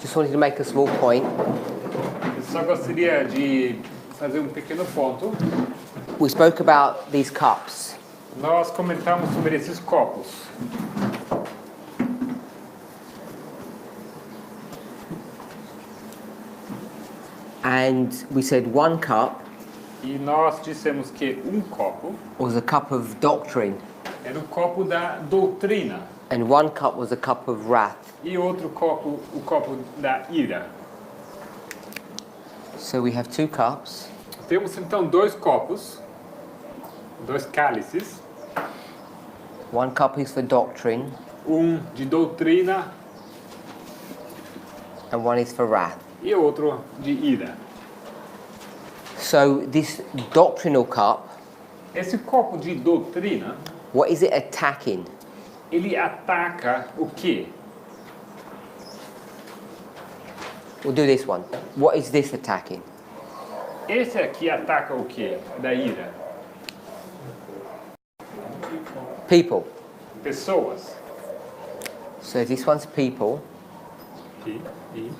Just wanted to make a small point. Eu só gostaria de fazer um pequeno ponto. We spoke about these cups. Nós comentamos sobre esses copos. And we said one cup E nós dissemos que copo was a cup of doctrine, era o copo da doutrina and one cup was a cup of wrath. e outro copo, o copo da ira. So we have two cups. Temos então dois copos, dois cálices, One cup is for doctrine, de doutrina and one is for wrath. e outro de ira. So this doctrinal cup, Esse copo de doutrina, what is it attacking? ele ataca o quê? We'll do this one. What is this attacking? Esse aqui ataca o quê? Da ira. People. Pessoas. So this one's people. P-I-S-S-O-A-S.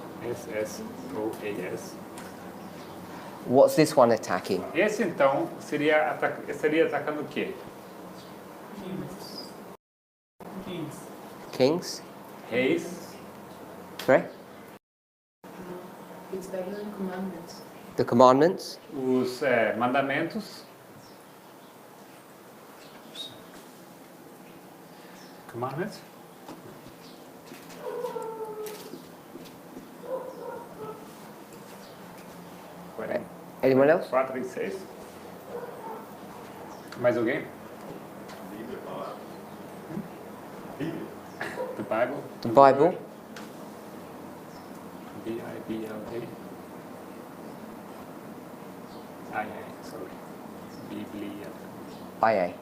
What's this one attacking? Esse então estaria atacando o quê? Kings? Reis. Sorry? It's better than commandments. The commandments? Os mandamentos. Commandments. Anyone else? 4 e 6. Mais alguém? The Bible. The Bible? B-I-B-L-A. Sorry. Biblia. IA.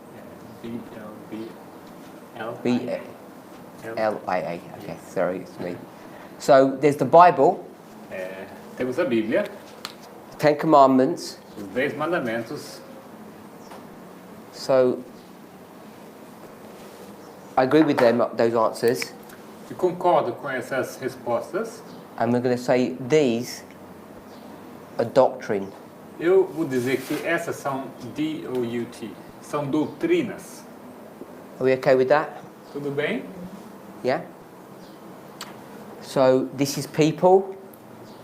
B-L-B-L. B-L-I-A. Okay, sorry, it's me. So there's the Bible, Temos a Bíblia, Ten Commandments. os 10 mandamentos. So I agree with them, those answers. E concordo com essas respostas. And we're going to say these are doctrine. Eu vou dizer que essas são D-O-U-T. São doutrinas. Are we okay with that? Tudo bem? Yeah? So this is people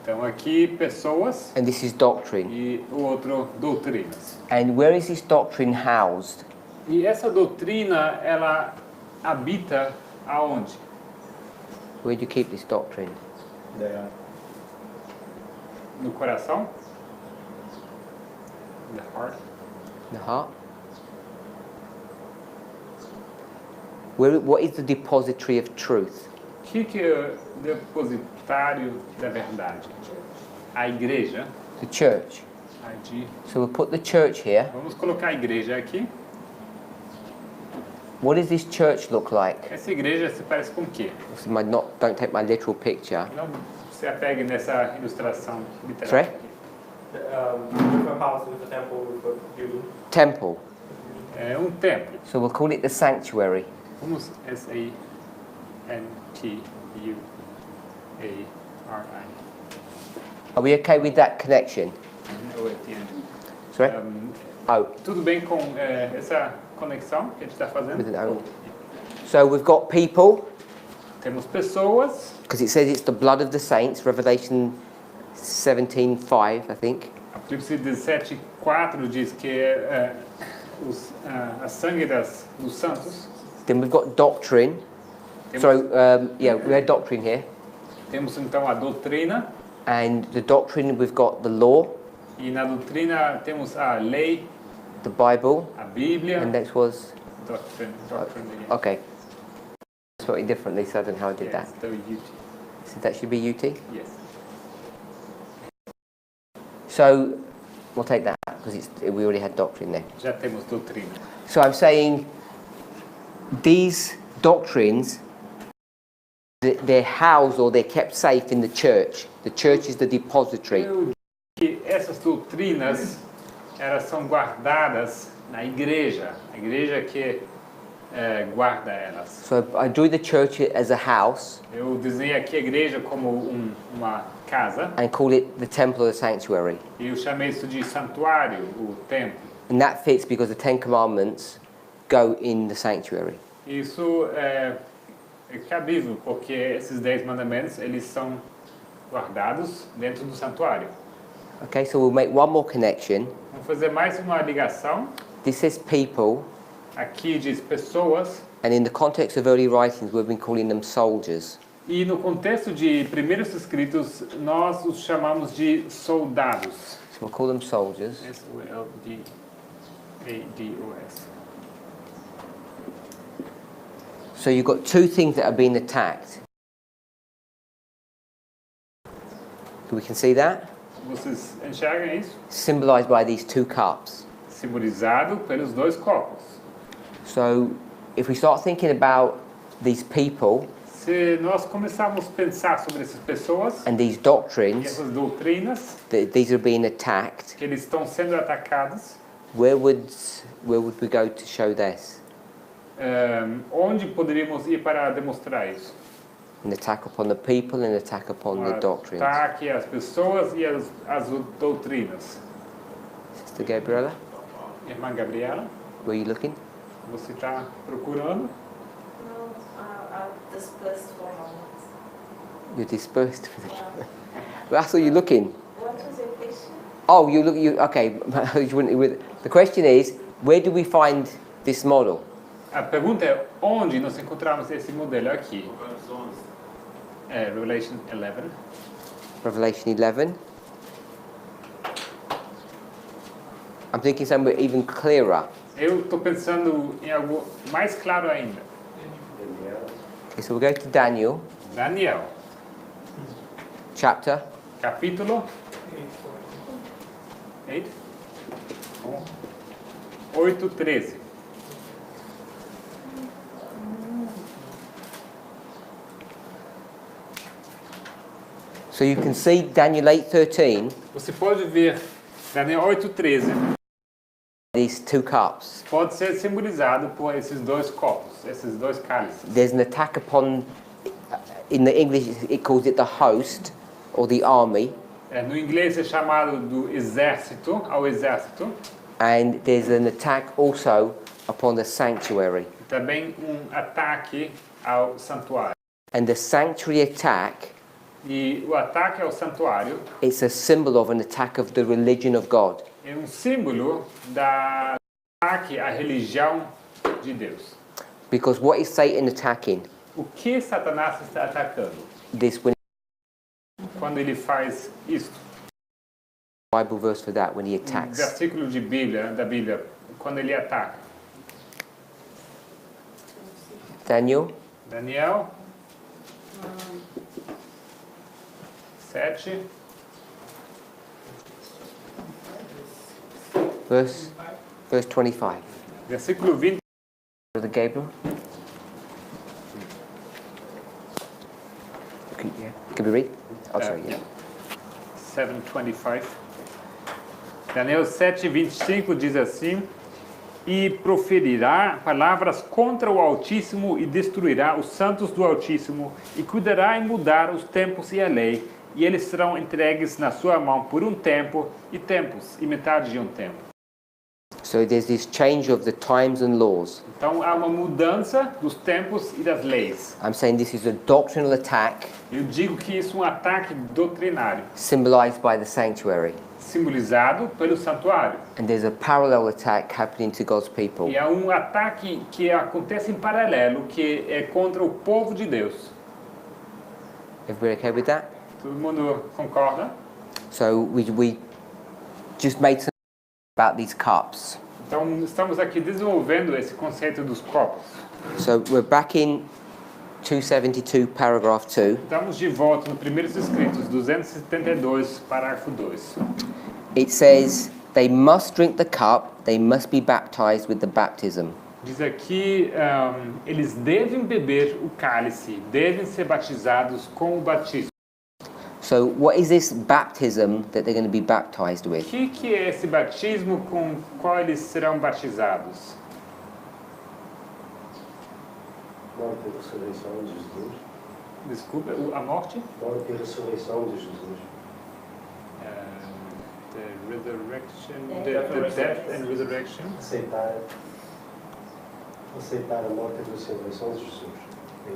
Então aqui pessoas and this is doctrine. e o outro doutrinas. And where is this doctrine housed? E essa doutrina, ela habita aonde? Where do you keep this doctrine? No coração? The heart. The heart? What is the depository of truth? O que é o depositário da verdade? A igreja. The church. So we'll put the church here. Vamos colocar a igreja aqui. What does this church look like? Essa igreja se parece com o quê? Don't take my literal picture. Não se apegue nessa ilustração literal. Sorry? With a house, with a temple, with a building. Temple. É um templo. So we'll call it the sanctuary. Vamos S-A-N-T-U-A-R-I. Are we okay with that connection? Ou at the end. Sorry? Tudo bem com essa conexão que a gente está fazendo? With an O. So we've got people, Temos pessoas, because it says it's the blood of the saints, Revelation 17:5, I think. Apocalipse 17:4 diz que é a sangue dos santos. Then we've got doctrine. Temos, We had doctrine here. temos então a doutrina, And the doctrine, we've got the law, e na doutrina temos a lei, the Bible, a Bíblia, and next was... doctrine. Okay. Spelled it differently, so I don't know how I did that. Yes, the UT. So that should be UT? Yes. So we'll take that, because we already had doctrine there. Já temos doutrina. So I'm saying these doctrines, they're housed or they're kept safe in the church. The church is the depository. Eu digo que essas doutrinas, elas são guardadas na igreja. A igreja que guarda elas. So I drew the church as a house Eu desenhei aqui a igreja como uma casa and call it the temple or the sanctuary. e eu chamei isso de santuário, o templo. And that fits because the Ten Commandments go in the sanctuary. Isso é cabível porque esses 10 mandamentos eles são guardados dentro do santuário. Okay, so we'll make one more connection. Vamos fazer mais uma ligação. This says people, Aqui diz pessoas and in the context of early writings, we've been calling them soldiers. e no contexto de primeiros escritos nós os chamamos de soldados. So we'll call them soldiers. S-O-L-D-A-D-O-S. So you've got two things that are being attacked. We can see that? Vocês enxergam isso? Symbolized by these two cups. Simbolizado pelos dois copos. So if we start thinking about these people Se nós começarmos a pensar sobre essas pessoas and these e doctrines, essas doutrinas that these are being attacked, que eles estão sendo atacados, where would we go to show this? onde poderíamos ir para demonstrar isso? An attack upon the people and an attack upon the doctrines. Ataque às pessoas e às doutrinas. Sister Gabriella, Irmã Gabriela, where are you looking? você está procurando? No, I've dispersed for a moment. You're dispersed. That's all you're looking. What was your question? Oh, okay. The question is, where do we find this model? A pergunta é onde nós encontramos esse modelo aqui? Revelation 11. Revelation 11. I'm thinking somewhere even clearer. Eu estou pensando em algo mais claro ainda. Okay, so we'll go to Daniel, Daniel, chapter capítulo 8, 8:13. So you can see Daniel 8:13, Você pode ver Daniel 8:13. these two cups. Pode ser simbolizado por esses dois copos, esses dois cálices. There's an attack upon, in the English it calls it the host or the army, No inglês é chamado do exército, ao exército. and there's an attack also upon the sanctuary. Também ataque ao santuário. And the sanctuary attack, E o ataque ao santuário it's a symbol of an attack of the religion of God. é símbolo da ataque à religião de Deus. Because what is Satan attacking? O que Satanás está atacando This when quando ele faz isso? Bible verse for that, when he attacks. Versículo de Bíblia, da Bíblia, quando ele ataca. Daniel Daniel 7, verse 25. versículo 20. Brother Gabriel. Can we read? Oh, sorry, yeah. 7:25. Daniel 7:25 diz assim: E proferirá palavras contra o Altíssimo e destruirá os santos do Altíssimo e cuidará em mudar os tempos e a lei, e eles serão entregues na sua mão por tempo e metade de tempo. So there's this change of the times and laws. Então há uma mudança dos tempos e das leis. I'm saying this is a doctrinal attack Eu digo que isso é um ataque doutrinário, symbolized by the sanctuary. simbolizado pelo santuário. And there's a parallel attack happening to God's people. E há um ataque que acontece em paralelo, que é contra o povo de Deus. Everybody okay with that? Todo mundo concorda? So we just made some about these cups. Então, estamos aqui desenvolvendo esse conceito dos copos. So we're back in 272, paragraph 2. Estamos de volta no Primeiros Escritos, 272, parágrafo 2. It says, they must drink the cup, they must be baptized with the baptism. Diz aqui, eles devem beber o cálice, devem ser batizados com o batismo. So what is this baptism that they're going to be baptized O with? que é esse batismo com qual eles serão batizados? Morte e ressurreição de Jesus. Desculpa, a morte? Morte e ressurreição de Jesus. The resurrection, Death the death and resurrection. Aceitar a morte e ressurreição de Jesus.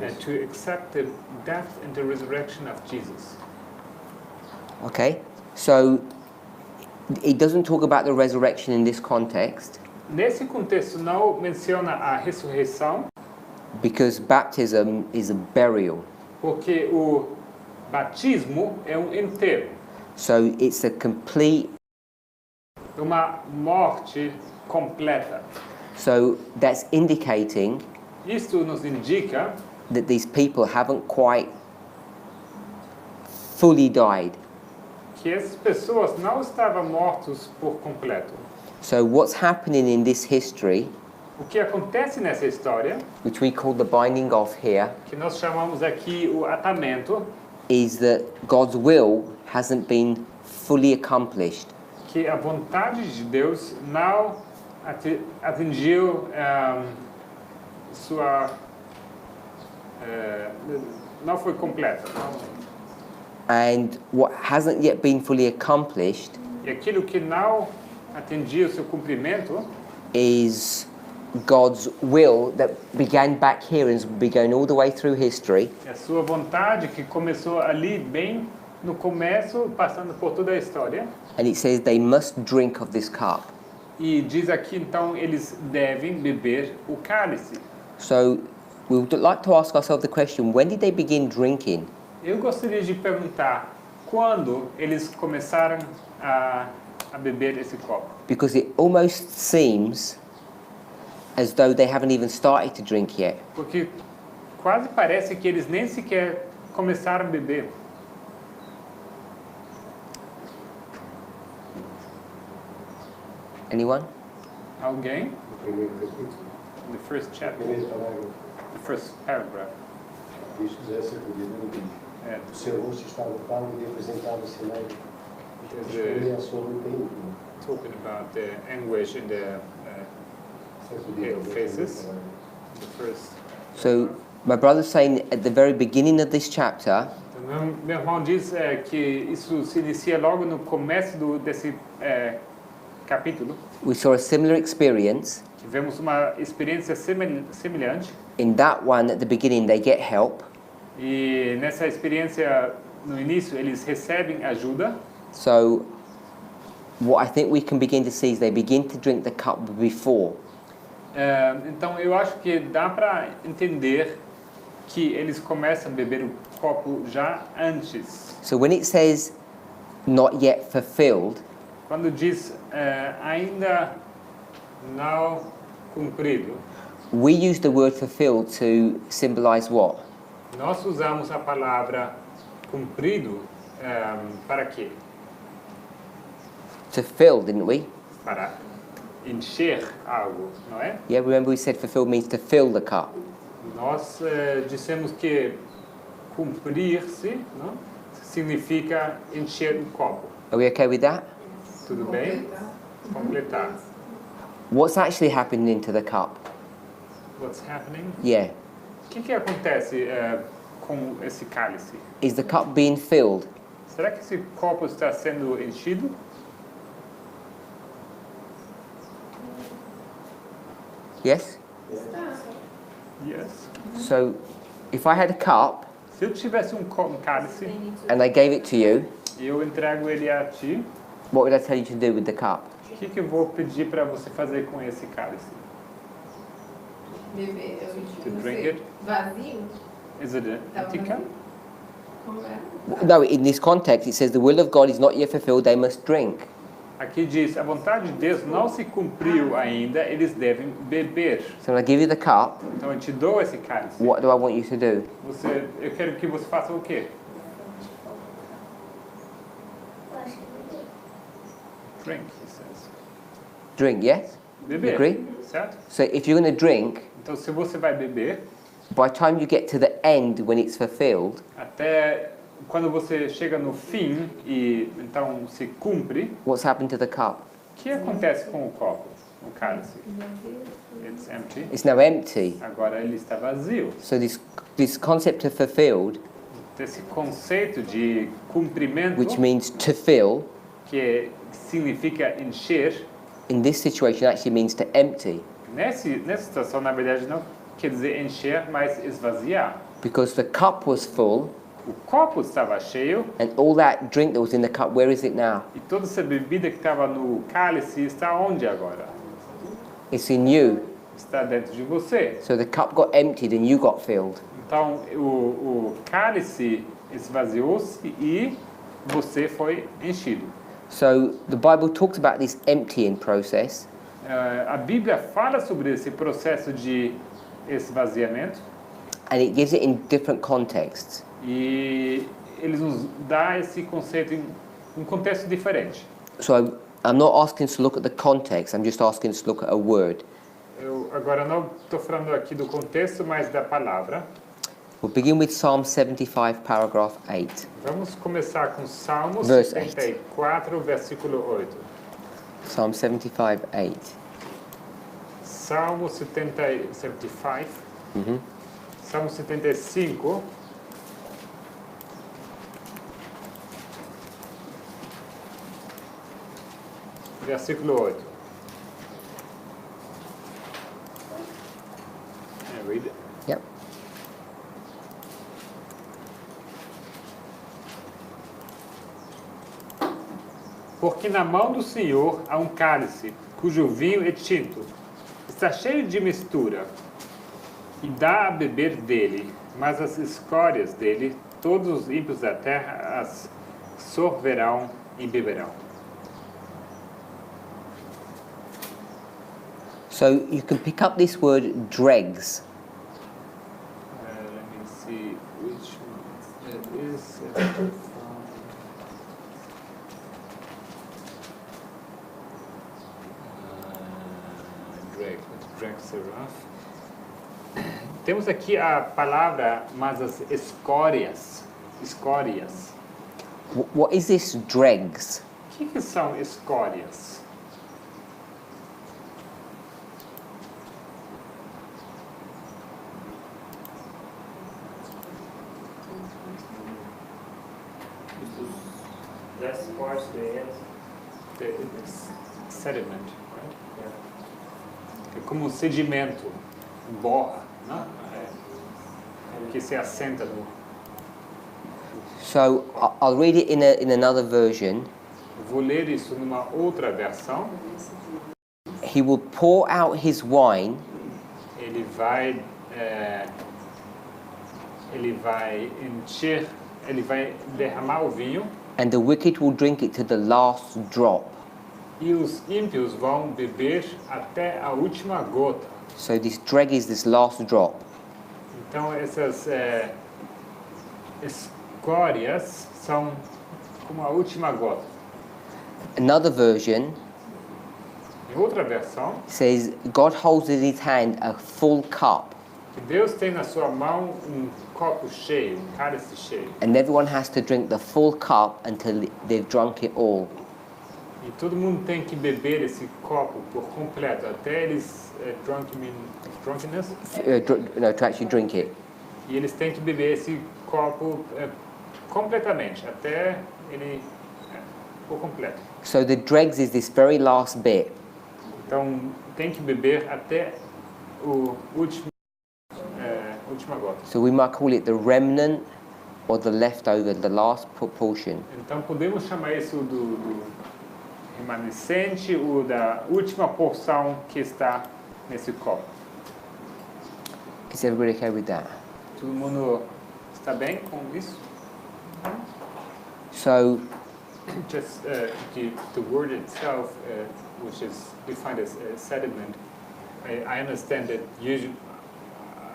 É And isso. to accept the death and the resurrection of Jesus. Okay? So it doesn't talk about the resurrection in this context Nesse contexto não menciona a ressurreição, because baptism is a burial. porque o batismo é um enterro, So it's a complete. uma morte completa. So that's indicating Isto nos indica that these people haven't quite fully died. que essas pessoas não estavam mortos por completo. So what's happening in this history, O que acontece nessa história, which we call the binding off here, que nós chamamos aqui o atamento, is that God's will hasn't been fully accomplished. que a vontade de Deus não atingiu sua... não foi completa. And what hasn't yet been fully accomplished E aquilo que não atingiu seu cumprimento is God's will that began back here and has been going all the way through history, é a sua vontade que começou ali bem no começo, passando por toda a história. and it says they must drink of this cup. E diz aqui então eles devem beber o cálice. So we would like to ask ourselves the question, when did they begin drinking? Eu gostaria de perguntar quando eles começaram a beber esse copo. Because it almost seems as though they haven't even started to drink yet. Porque quase parece que eles nem sequer começaram a beber. Anyone? Alguém? O primeiro capítulo, The first o chapter, primeiro parágrafo, the first paragraph. diz que José Sacudidor, É, o seu rosto estava pálido e apresentava sinais. because Escolhia a sua luta íntima. talking about the anguish in the Sacudidor, faces. the first. So my brother's saying at the very beginning of this chapter, Então, meu irmão diz que isso se inicia logo no começo desse capítulo. we saw a similar experience. Tivemos uma experiência semelhante. In that one, at the beginning, they get help. E nessa experiência, no início, eles recebem ajuda. So what I think we can begin to see is they begin to drink the cup before. Então, eu acho que dá para entender que eles começam a beber o copo já antes. So when it says not yet fulfilled, Quando diz ainda não cumprido, we use the word fulfilled to symbolize what? nós usamos a palavra cumprido para quê? To fill, didn't we? Para encher algo, não é? Yeah, remember we said fulfilled means to fill the cup. Nós dissemos que cumprir-se, não? Significa encher o copo. Are we okay with that? Tudo bem? Completar. What's actually happening to the cup? What's happening? Yeah. O que acontece com esse cálice? Is the cup being filled? Será que esse copo está sendo enchido? Yes? Yes. So if I had a cup Se eu tivesse um cálice and I gave it to you, e eu entrego ele a ti, what would I tell you to do with the cup? o que eu vou pedir para você fazer com esse cálice? Beber, eu To não drink sei. it? Vazio? Is it an empty cup? Como é? No, in this context it says the will of God is not yet fulfilled, they must drink. Aqui diz, a vontade de Deus não se cumpriu ainda, eles devem beber. So when I give you the cup, Então eu te dou esse cálice. what do I want you to do? Eu quero que você faça o quê? Drink, he says. Drink, yes? Beber, Agree? certo? So if you're going to drink, Então se você vai beber, by the time you get to the end when it's fulfilled, até quando você chega no fim e então se cumpre, what's happened to the cup? o que acontece com o copo? o cálice. It's empty. It's now empty. Agora ele está vazio. So this concept of fulfilled, Esse conceito de cumprimento, which means to fill, significa encher, in this situation actually means to empty. nessa situação, na verdade, não quer dizer encher, mas esvaziar. Because the cup was full, O copo estava cheio and all that drink that was in the cup, where is it now? e toda essa bebida que estava no cálice está onde agora? It's in you. Está dentro de você. So the cup got emptied and you got filled. Então, o cálice esvaziou-se e você foi enchido. So the Bible talks about this emptying process, A Bíblia fala sobre esse processo de esvaziamento and it gives it in different contexts. e ele nos dá esse conceito em um contexto diferente. So I'm not asking us to look at the context, I'm just asking us to look at a word. Eu agora não estou falando aqui do contexto, mas da palavra. We'll begin with Psalm 75, paragraph 8. Vamos começar com Salmo Verse 74, versículo 8. Psalm 75, 8. Salmo 75, Salmo 75, versículo 8. Read it. Yep. Porque na mão do Senhor há um cálice, cujo vinho é tinto. Está cheio de mistura, e dá a beber dele, mas as escórias dele, todos os ímpios da terra as sorverão e beberão. So you can pick up this word dregs. Let me see which one that is. Drag seraph. Temos aqui a palavra, mas as escórias. Escórias. What is this dregs? O que são escórias? Less parts to the end. It's sediment, right? Yeah. É como um sedimento, borra, né? Que se assenta no. So I'll read it in another version. Vou ler isso numa outra versão. He will pour out his wine Ele vai encher, ele vai derramar o vinho and the wicked will drink it to the last drop. e os ímpios vão beber até a última gota. So this dreg is this last drop. Então essas escórias são como a última gota. Another version Em outra versão, says God holds in his hand a full cup que Deus tem na sua mão um copo cheio, um cálice cheio. and everyone has to drink the full cup until they've drunk it all. E todo mundo tem que beber esse copo por completo, até eles drunkenness. No, to actually drink it. E eles têm que beber esse copo completamente, até ele por completo. So the dregs is this very last bit. Então tem que beber até o última gota. So we might call it the remnant or the leftover, the last portion. Então podemos chamar isso do remanescente ou da última porção que está nesse copo. Is everybody okay with that? Todo mundo está bem com isso? So Just the word itself, which is defined as sediment, I understand that usually,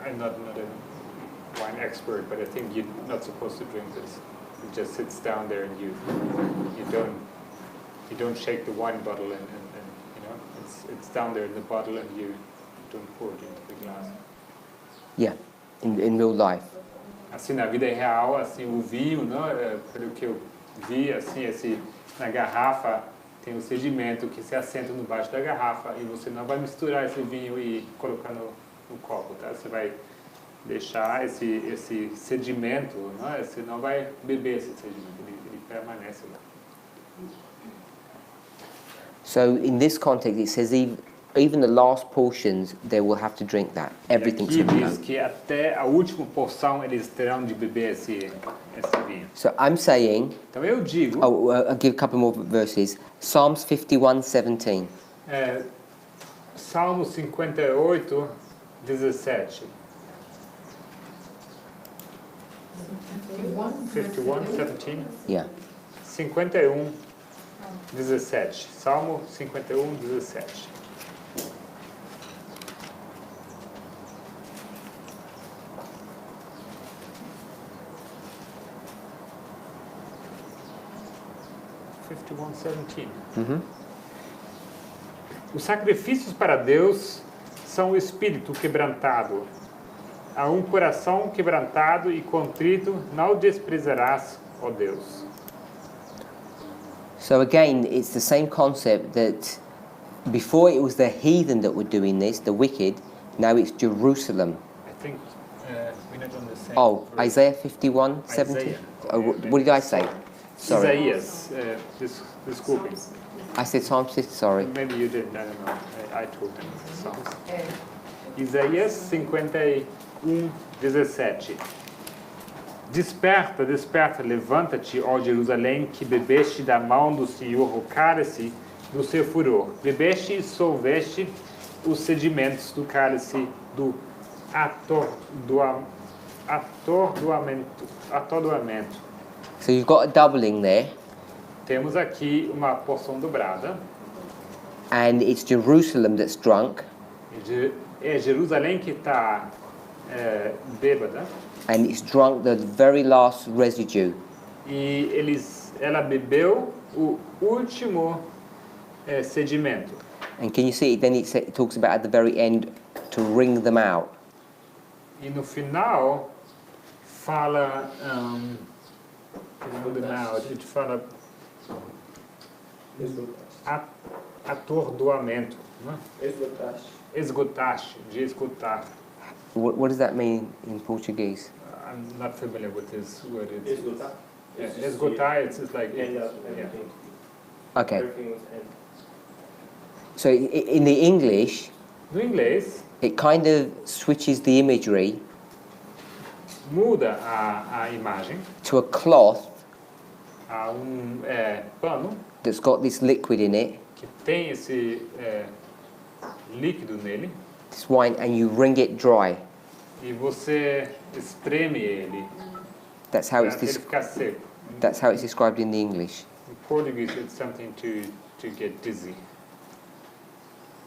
I'm not a wine expert, but I think you're not supposed to drink this. It just sits down there and you don't shake the wine bottle and you know it's down there in the bottle and you don't pour it into the glass. yeah, in real life. Assim na vida real, assim o vinho, né, pelo que eu vi, assim na garrafa tem o sedimento que se assenta no baixo da garrafa e você não vai misturar esse vinho e colocar no copo, tá? Você vai deixar esse sedimento, né? Você não vai beber esse sedimento, ele permanece lá. So in this context, it says even the last portions, they will have to drink that. Everything's Aqui going to diz que até a última porção eles terão de beber esse vinho. So I'm saying, Então eu digo, I'll give a couple more verses. Psalms 51:17. Salmo 58, 17. 51, 17. Yeah. 51, 17. Salmo 51, 17. Os sacrifícios para Deus são o espírito quebrantado. A um coração quebrantado e contrito não desprezarás, ó Deus. So again, it's the same concept that before it was the heathen that were doing this, the wicked. Now it's Jerusalem. I think we're not on the same. Oh, Isaiah 51:17. Isaiah. Oh, what did I say? Sorry, Isaías, desculpem. I said Psalm 6. Sorry. Maybe you didn't, I don't know. I told them. Psalms. Isaías 51, 17. Desperta, desperta, levanta-te, ó Jerusalém, que bebeste da mão do Senhor o cálice do seu furor. Bebeste e solveste os sedimentos do cálice do atordoamento. So you've got a doubling there, Temos aqui uma porção dobrada. and it's Jerusalem that's drunk, É Jerusalém que está bêbada. and it's drunk the very last residue. E ela bebeu o último sedimento. And can you see? Then it talks about at the very end to wring them out. E no final fala it fala atordoamento, né? Esgotaste, de esgotar. What does that mean in Portuguese? I'm not familiar with this word. Esgotar? Esgotar, it's like End up yeah. everything. Okay. Everything was end. So in the English, No inglês it kind of switches the imagery muda a imagem to a cloth a pano that's got this liquid in it, que tem esse líquido nele this wine, and you wring it dry. e você espreme ele That's how para it's ele des- ficar seco. that's how it's described in the English. In Portuguese, it's something to get dizzy.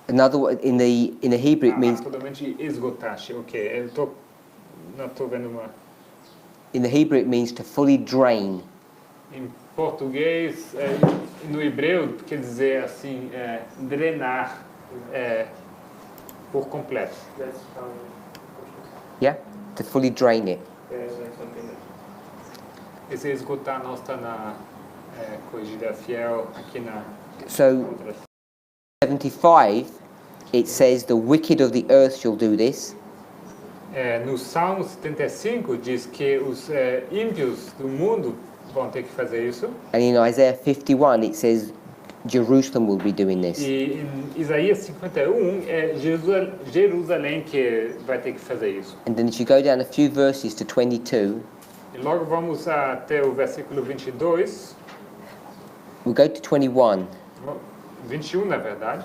Another in the Hebrew it means Totalmente esgotaste. Ok, não estou vendo uma. in the Hebrew it means to fully drain. Em português, no hebreu, quer dizer assim, drenar por completo. That's Yeah, to fully drain it. it's like something that Esse esgotar não está na corrigida fiel aqui na So outra. 75, it says the wicked of the earth shall do this, No Salmo 75 diz que os ímpios do mundo vão ter que fazer isso. and in Isaiah 51 it says Jerusalem will be doing this. E em Isaías 51 é Jerusalém que vai ter que fazer isso. And then if you go down a few verses to 22, E logo vamos até o versículo 22, we'll go to 21. 21 na verdade.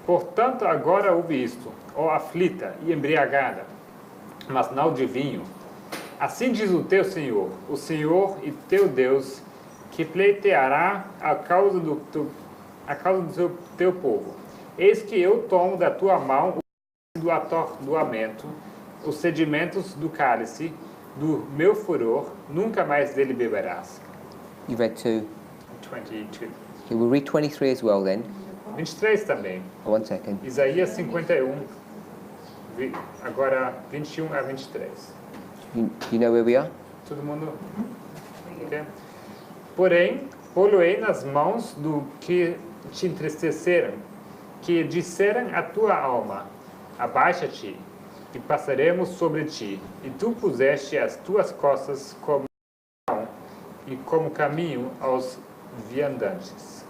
Portanto, agora ouve isto, ó aflita e embriagada, mas não de vinho. Assim diz o teu Senhor, o Senhor e teu Deus, que pleiteará a causa do teu povo. Eis que eu tomo da tua mão o do atordoamento, os sedimentos do cálice, do meu furor, nunca mais dele beberás. You read to 22. okay, we'll read 23 as well then. 23 também. Oh, 1 second. Isaías 51, agora 21 a 23. You know where we are? Todo mundo? Ok? Porém, pô-lo-ei nas mãos do que te entristeceram, que disseram a tua alma, abaixa-te, e passaremos sobre ti. E tu puseste as tuas costas como pão e como caminho aos viandantes.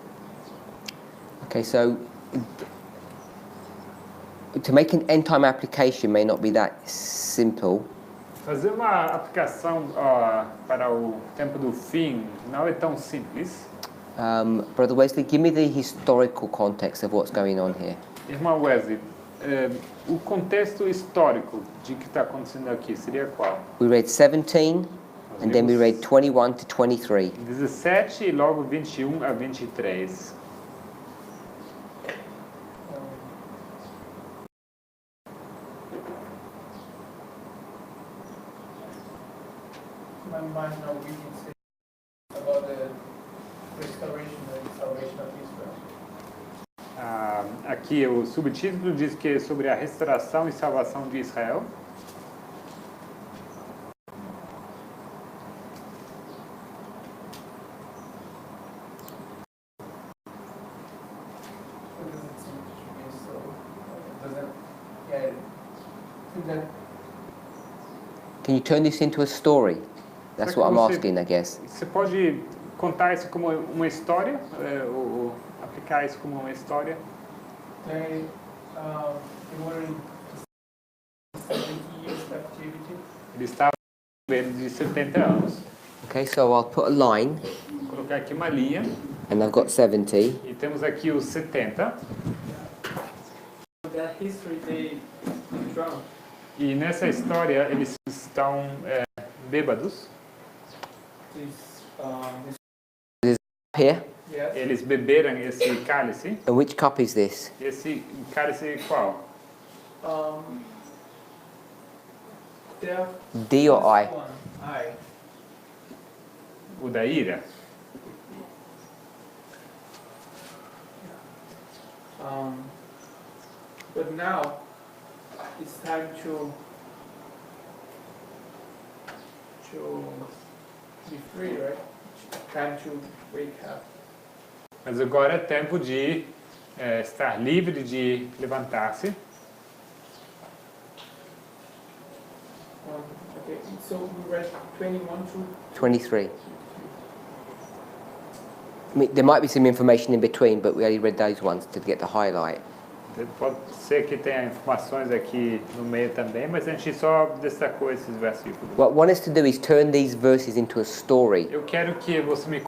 Okay, so to make an end time application may not be that simple. Fazer uma aplicação para o tempo do fim não é tão simples. Brother Wesley, give me the historical context of what's going on here. Irmão Wesley, o contexto histórico de que está acontecendo aqui seria qual? We read 17 and then we read 21 to 23. 17 e logo 21 a 23. My mind now we can say about the restoration and salvation of Israel. Aqui o subtítulo diz que é sobre a restauração e salvação de Israel. What does it seem to be so? Doesn't yeah? I think that Can you turn this into a story? That's what I'm Será que asking, I guess. Você pode contar isso como uma história, ou aplicar isso como uma história? they were in 70 years captivity. Eles estavam de 70 anos. Okay, so I'll put a line, Vou colocar aqui uma linha and I've got 70. e temos aqui os 70. That history they drowned. E nessa história eles estão bêbados. This Here, yes. Eles beberam esse cálice. and which cup is this? Esse cálice qual? Their D or I? first one, I. O da ira. But now it's time to be free, right? Time to wake up. Mas agora é tempo de estar livre, de levantar-se. Okay, so we read 21 to 23. I mean, there might be some information in between, but we only read those ones to get the highlight. Pode ser que tenha informações aqui no meio também, mas a gente só destacou esses versículos. What I want us to do is turn these verses into a story. Eu quero que você me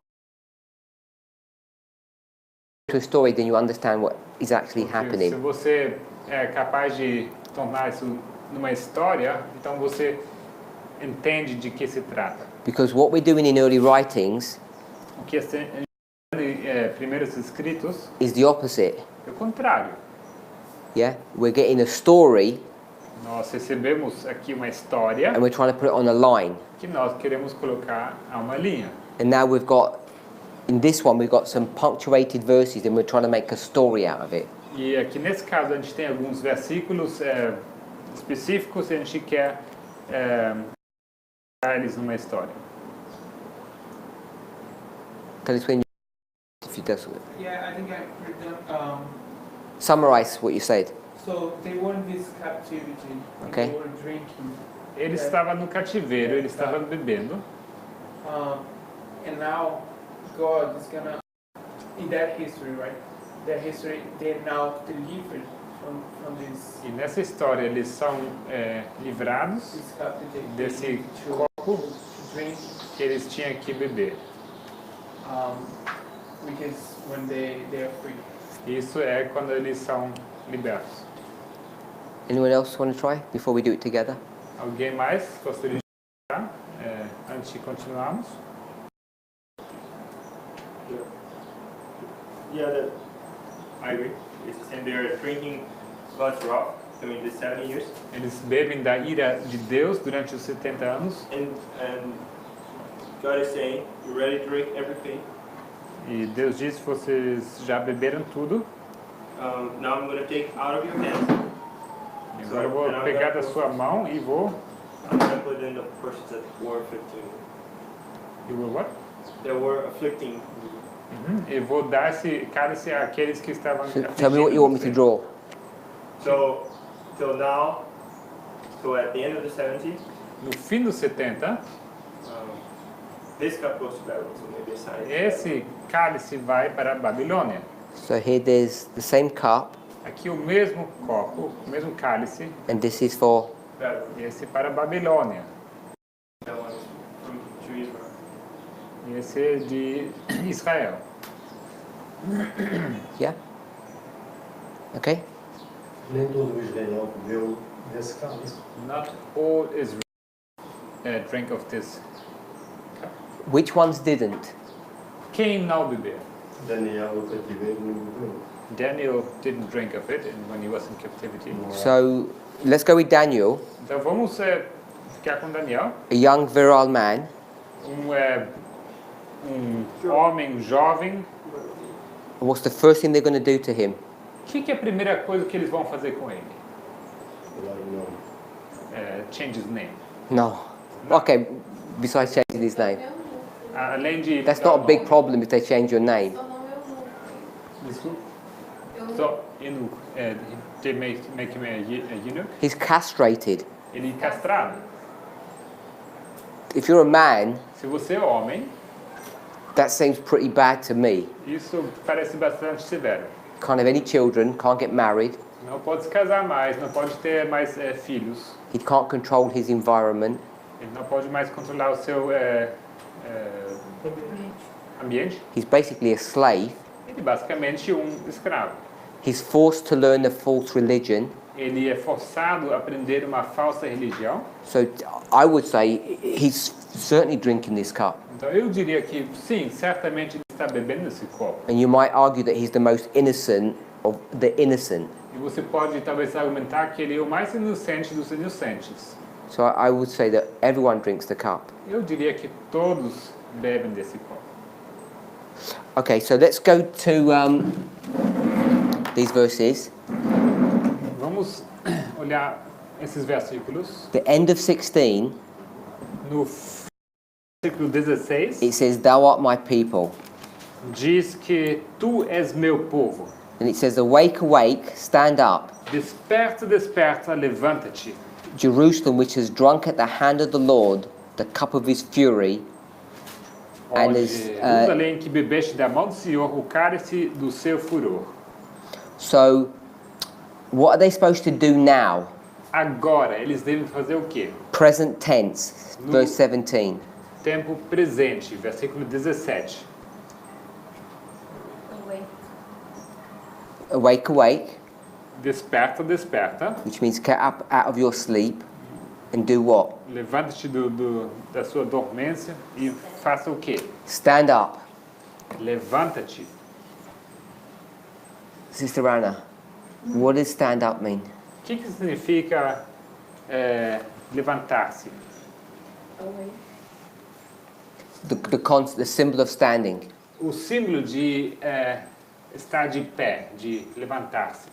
To a story, then you understand what is actually Se happening. você é capaz de tornar isso numa história, então você entende de que se trata. Because what we're doing in early writings O que primeiros escritos is the opposite. é o contrário. Yeah, we're getting a story Nós recebemos aqui uma história and we're trying to put it on a line. que nós queremos colocar a uma linha. And now we've got, in this one, we've got some punctuated verses and we're trying to make a story out of it. E aqui nesse caso a gente tem alguns versículos específicos e a gente quer colocar eles numa história. Tell us when you, if you does, yeah, I think I read them. summarize what you said. So they were in this captivity. And Okay. They were drinking. Ele estava no cativeiro, ele estava bebendo. And now God is gonna, in that history, right? That history, they're now delivered from this E nessa história eles são livrados this captivity. desse to copo drink. que eles tinham que beber. Because when they are free. Isso é quando eles são libertos. Anyone else want to try before we do it together? Alguém mais gostaria de falar antes de continuarmos? Yeah, I agree. And they're drinking God's wrath during the 70 years. Eles bebem da ira de Deus durante os 70 anos. And God is saying, you're ready to drink everything. E Deus diz: vocês já beberam tudo. Now I'm going to take out of your hands. Agora eu vou pegar da sua mão e vou. I'm going to put in the verses at 4:15. You will what? that were afflicting. E vou dar esse cálice àqueles que estavam So tell me what you want me to afligindo draw. So, till now, so at the end of the 70, você. No fim dos 70, this cup goes to Babylon, so maybe a sign. esse cálice vai para a Babilônia. So here there's the same cup, Aqui o mesmo copo, o mesmo cálice, and this is for. Babylon. esse para a Babilônia. That one is from to Israel. E esse é de Israel. Yeah? Okay? Nem todo Israel bebeu desse cálice. Not all Israel drink of this. Which ones didn't? Quem não bebeu? Daniel no cativeiro não bebeu. Daniel didn't drink of it when he was in captivity. So let's go with Daniel, Então vamos ficar com Daniel, a young virile man. Homem jovem. What's the first thing they're going to do to him? O que é a primeira coisa que eles vão fazer com ele? Mudar o nome. Change his name. No. Okay, besides changing his name. Além de... That's not a big problem if they change your name. Seu nome é Desculpa. eunuco. So, eunuco. They make him a eunuch. He's castrated. Ele é castrado. If you're a man, Se você é homem, that seems pretty bad to me. isso parece bastante severo. Can't have any children, can't get married, Não pode se casar mais, não pode ter mais filhos. he can't control his environment. Ele não pode mais controlar o seu ambiente. He's basically a slave. Ele é basicamente escravo. He's forced to learn the false religion. Ele é forçado a aprender uma falsa religião. So I would say he's certainly drinking this cup. Então eu diria que sim, certamente ele está bebendo esse copo. And you might argue that he's the most innocent of the innocent. E você pode talvez argumentar que ele é o mais inocente dos inocentes. So I would say that everyone drinks the cup. Eu diria que todos bebem desse copo. Okay, so let's go to these verses. Vamos olhar esses versículos. The end of 16, No versículo 16, it says, "Thou art my people." diz que tu és meu povo. And it says, "Awake, awake, stand up, Desperta, desperta, levanta-te. Jerusalem, which has drunk at the hand of the Lord the cup of his fury." And Ó there's, Jerusalém, que bebeste da mão do Senhor o cálice do seu furor. So, what are they supposed to do now? Agora, eles devem fazer o quê? Present tense, verse 17. Tempo presente, versículo 17. Awake. Awake, awake, Desperta, desperta. which means get up out of your sleep and do what? Levanta-te da sua dormência e faça o quê? Stand up. Levanta-te. Sister Anna, what does stand up mean? O que significa levantar-se? Awake. The symbol of standing. O símbolo de estar de pé, de levantar-se.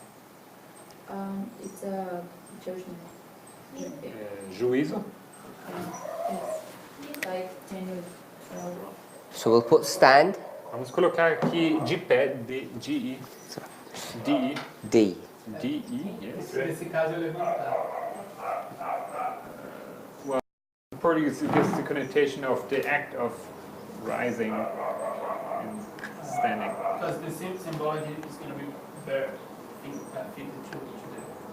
It's a judgment. Juízo. Yes. Like Daniel 12. So we'll put stand, Vamos colocar aqui de pé, D-I, D. yes. Nesse caso, eu levantar. In Portuguese, it gives the connotation of the act of rising and standing. Because the same symbology is going to be better fitted to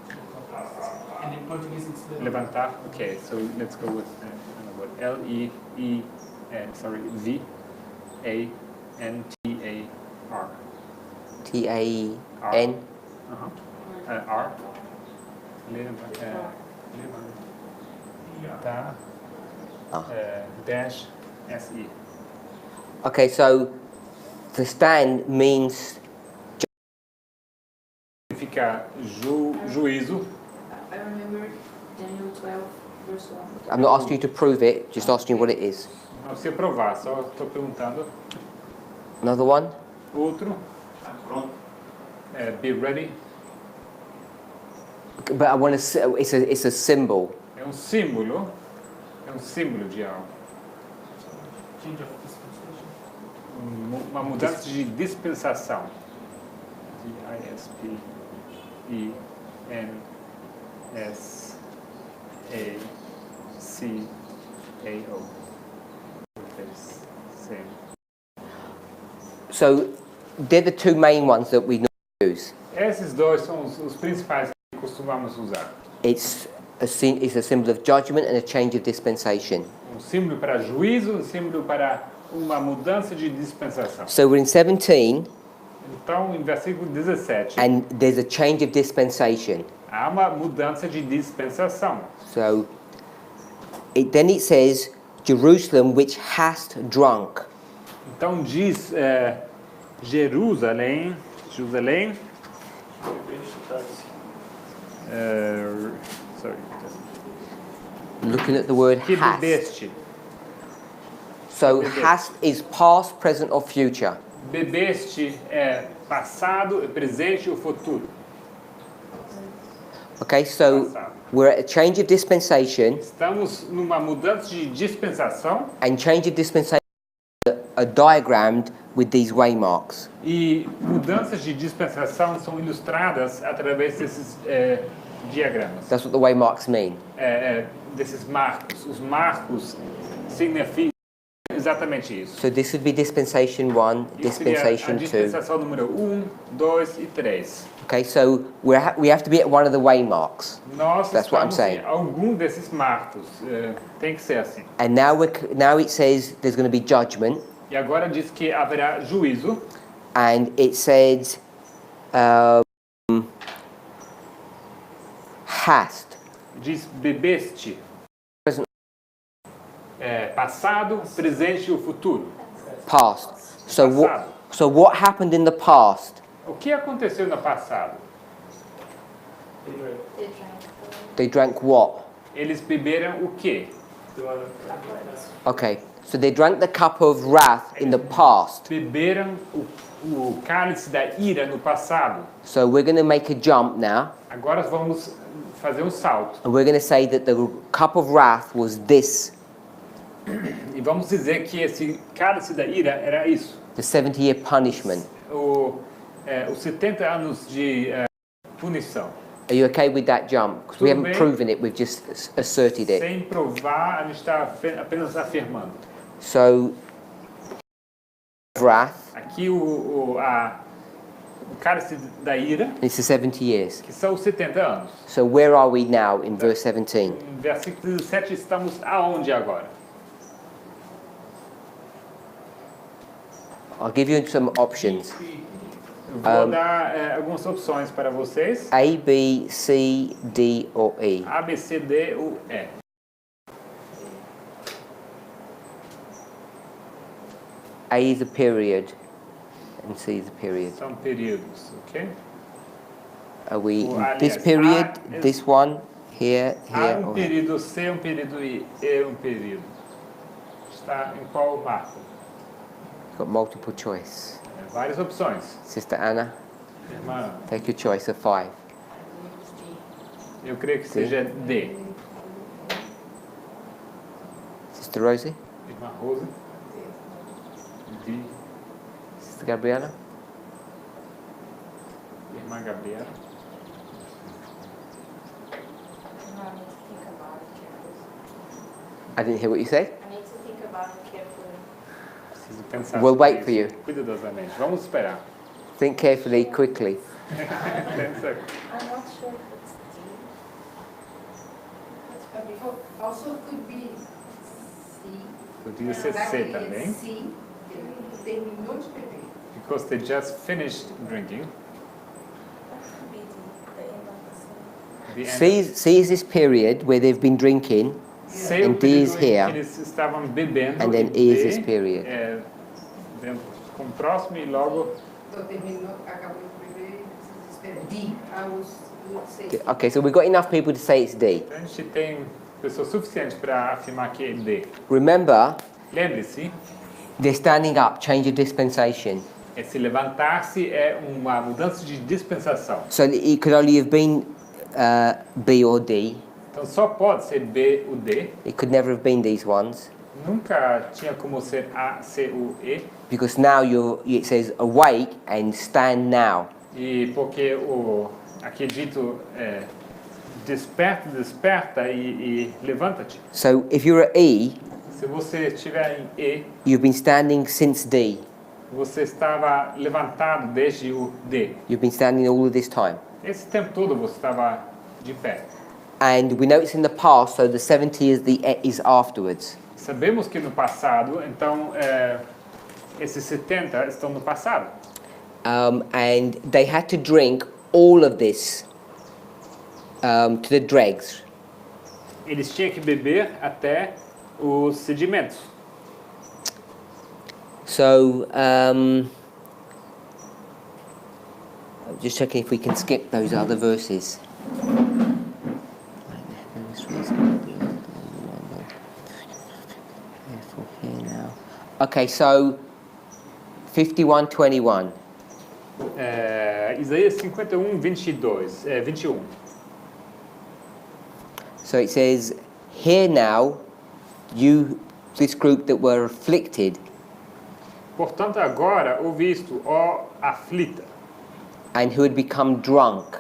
the context. And in Portuguese, it's the Levantar. Okay, so let's go with V-A-N-T-A-R. T-A-N. R. Levantar. Dash S-E. Okay, so the stand means Significa juízo. I remember Daniel 12, verse 1. I'm not asking you to prove it, just asking you what it is. Não precisa provar, só estou perguntando. Another one? Outro. Be ready. But I want to. It's a symbol. É um símbolo de algo. change of dispensation. Uma mudança de dispensação. D-I-S-P-E-N-S-A-C-A-O. So they're the two main ones that we use. Esses dois são os principais que costumamos usar. It's a symbol of judgment and a change of dispensation. Símbolo para juízo, símbolo para uma mudança de dispensação. So we're in 17, Então, em versículo 17, and there's a change of dispensation. há uma mudança de dispensação. So then it says, Jerusalem, which hast drunk. Então diz Jerusalém, sorry, Looking at the word que hast. bebeste. So bebeste. hast is past, present, or future. Bebeste é passado, presente ou futuro. Okay, so we're at a change of dispensation, Estamos numa mudança de dispensação and change of dispensation are diagrammed with these waymarks. e mudanças de dispensação são ilustradas através desses diagramas, That's what the waymarks mean. desses marcos. Os marcos significam exatamente isso. So this would be dispensation 1, Isso seria dispensation a 2. dispensação número 1, 2 e 3. Okay, so we have to be at one of the waymarks. Nós That's what I'm estamos saying. em algum desses marcos. Tem que ser assim. And now it says there's going to be judgment, E agora diz que haverá juízo. and it says hast. Diz bebeste. Present. Passado, presente e o futuro. Past. So Passado. what happened in the past? O que aconteceu no passado? They drank what? Eles beberam o quê? Okay, so they drank the cup of wrath in the past. Beberam o cálice da ira no passado. So we're going to make a jump now, Agora vamos fazer um salto. and we're going to say that the cup of wrath was this, E vamos dizer que esse cálice da ira era isso. the 70-year punishment. Os 70 anos de punição. Are you okay with that jump? Because we Tudo haven't bem. proven it, we've just asserted it. Sem provar, a gente está apenas afirmando. So, wrath, Aqui o cálice da ira, it's the 70 years. que são os 70 anos. So where are we now in verse 17? Em versículo 7 estamos aonde agora? I'll give you some options. Vou dar algumas opções para vocês. A, B, C, D, or E. A, B, C, D ou E. A is a period, and C is a period. São períodos, ok? Are we in Aliás, this period, A is- this one, here, A here, um or here? período, C um período e E um período. Está em qual marco? Got multiple choice. Várias opções. Sister Anna, Irmã, take your choice of 5. eu creio que seja D. Sister Rosie, Irmã Rosa. D. Sister Gabriella, Irmã Gabriela. I need to think about it carefully. I didn't hear what you said. I need to think about it carefully. Preciso pensar We'll sobre wait isso for you. cuidadosamente. Vamos esperar. Think carefully, quickly. Pensa. I'm not sure if it's D. Also could be C. Podia ser C também. C. Terminou de beber. Because they just finished drinking. That could be D, the end of the The end C is this period where they've been drinking, C é o and D is período em que here, eles estavam bebendo. and then e E is D this period. é com o próximo e logo Então terminou, acabou de beber e precisa esperar. D. I would say. Okay, so we've got enough people to say it's D. a gente tem pessoas suficientes para afirmar que é D. Remember, Lembre-se, they're standing up, change of dispensation. se levantar-se é uma mudança de dispensação. So it could only have been B or D. Então só pode ser B ou D. It could never have been these ones. Nunca tinha como ser A-C-U-E. because now it says awake and stand now. E porque aqui é dito desperta, desperta e levanta-te. So if you're at E, Se você estiver em E, you've been standing since D. você estava levantado desde o D. You've been standing all of this time. Esse tempo todo você estava de pé. And we know it's in the past, so the 70 is afterwards. Sabemos que no passado, então esses 70 estão no passado. And they had to drink all of this to the dregs. Eles tinham que beber até os sedimentos. So, I'm just checking if we can skip those other verses. Okay, so 51:21. Isaías 51, 21. So it says, "Hear now, you, this group that were afflicted, Portanto, agora ouvi isto, ó aflita and who had become drunk."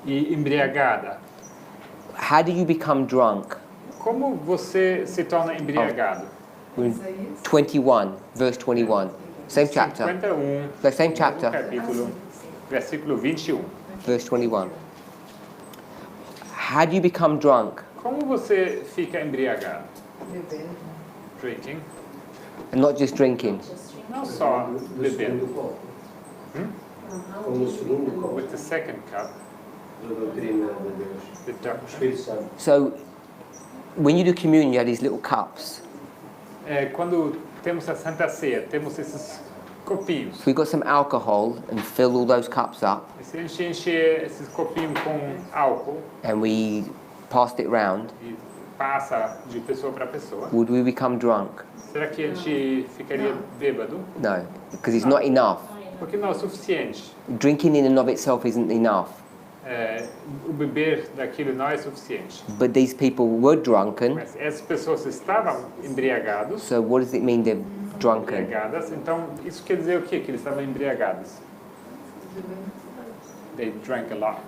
e embriagada. How do you become drunk? Como você se torna embriagado? We're in 21, verse 21. Same chapter. 51, The same mesmo chapter, capítulo, versículo 21. verse 21. How do you become drunk? Como você fica embriagado? Bebendo. Drinking. And not just drinking. Não só Do bebendo. segundo copo. Como no segundo copo. With the second cup, Da doutrina de Deus. the O doctrine. Espírito Santo. So, when you do communion, you have these little cups. Quando temos a Santa Ceia, temos esses copinhos. So we got some alcohol and fill all those cups up, E se a gente encher esses copinhos com álcool and we passed it round. e passa de pessoa para pessoa, Would we become drunk? será que a gente ficaria bêbado? No, because it's not enough. Porque não é o suficiente. Drinking in and of itself isn't enough. O beber daquilo não é suficiente. But these people were drunken. Mas essas pessoas estavam embriagados, So what does it mean they're drunken? embriagadas. Então, isso quer dizer o quê? Que eles estavam embriagados. They drank a lot.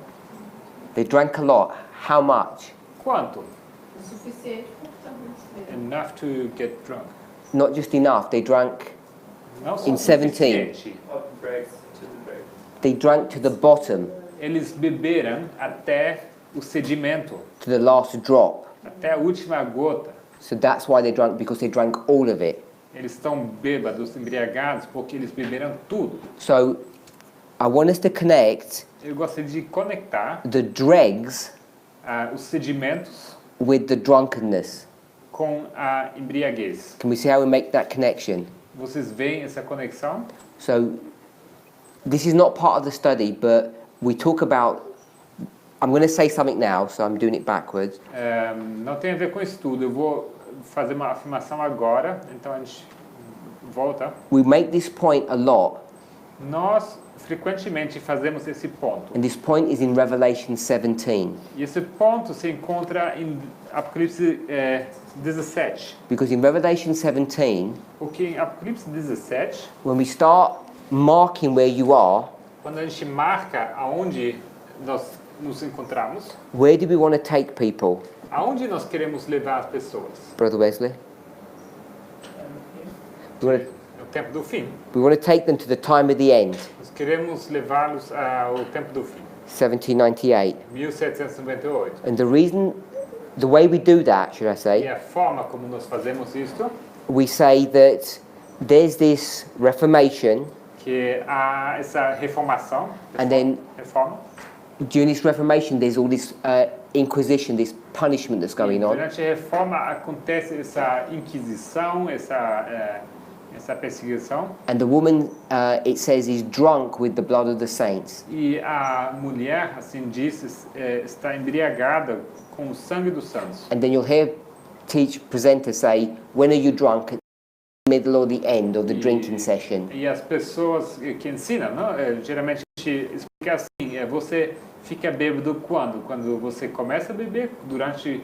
They drank a lot. How much? Quanto? O suficiente para estar bebendo. Enough to get drunk. Not just enough. They drank. Não só In 17. suficiente. Up dregs to the dreg. They drank to the bottom, Eles beberam até o sedimento, to the last drop. até a última gota. So that's why they drank, because they drank all of it. Eles estão bêbados, embriagados, porque eles beberam tudo. So I want us to connect Eu gostaria de conectar the dregs os sedimentos with the drunkenness. com a embriaguez. Can we see how we make that connection? Vocês veem essa conexão? So this is not part of the study, but we talk about, I'm going to say something now, so I'm doing it backwards. Não tem a ver com isso tudo. Eu vou fazer uma afirmação agora, então a gente volta. We make this point a lot, Nós frequentemente fazemos esse ponto. and this point is in Revelation 17. E esse ponto se encontra em Apocalipse 17. Because in Revelation 17, Porque em Apocalipse 17, when we start marking where you are, quando a gente marca aonde nós nos encontramos, where do we want to take people? aonde nós queremos levar as pessoas? Brother Wesley? É o tempo do fim. We want to take them to the time of the end, Nós queremos levá-los ao tempo do fim, 1798. 1798. And the way we do that, should I E say, a forma como nós fazemos isto, we say that there's this Reformation, que há essa reformação, and then reforma. during this Reformation, there's all this inquisition, this punishment that's going on. Durante a reforma acontece essa inquisição, essa perseguição, And the woman, it says, is drunk with the blood of the saints. e a mulher, assim diz, está embriagada com o sangue dos santos. And then you'll hear presenters say, when are you drunk? At the middle or the end of the drinking session. E as pessoas que ensinam, não? Geralmente a gente explica assim, você fica bêbado quando? Quando você começa a beber, durante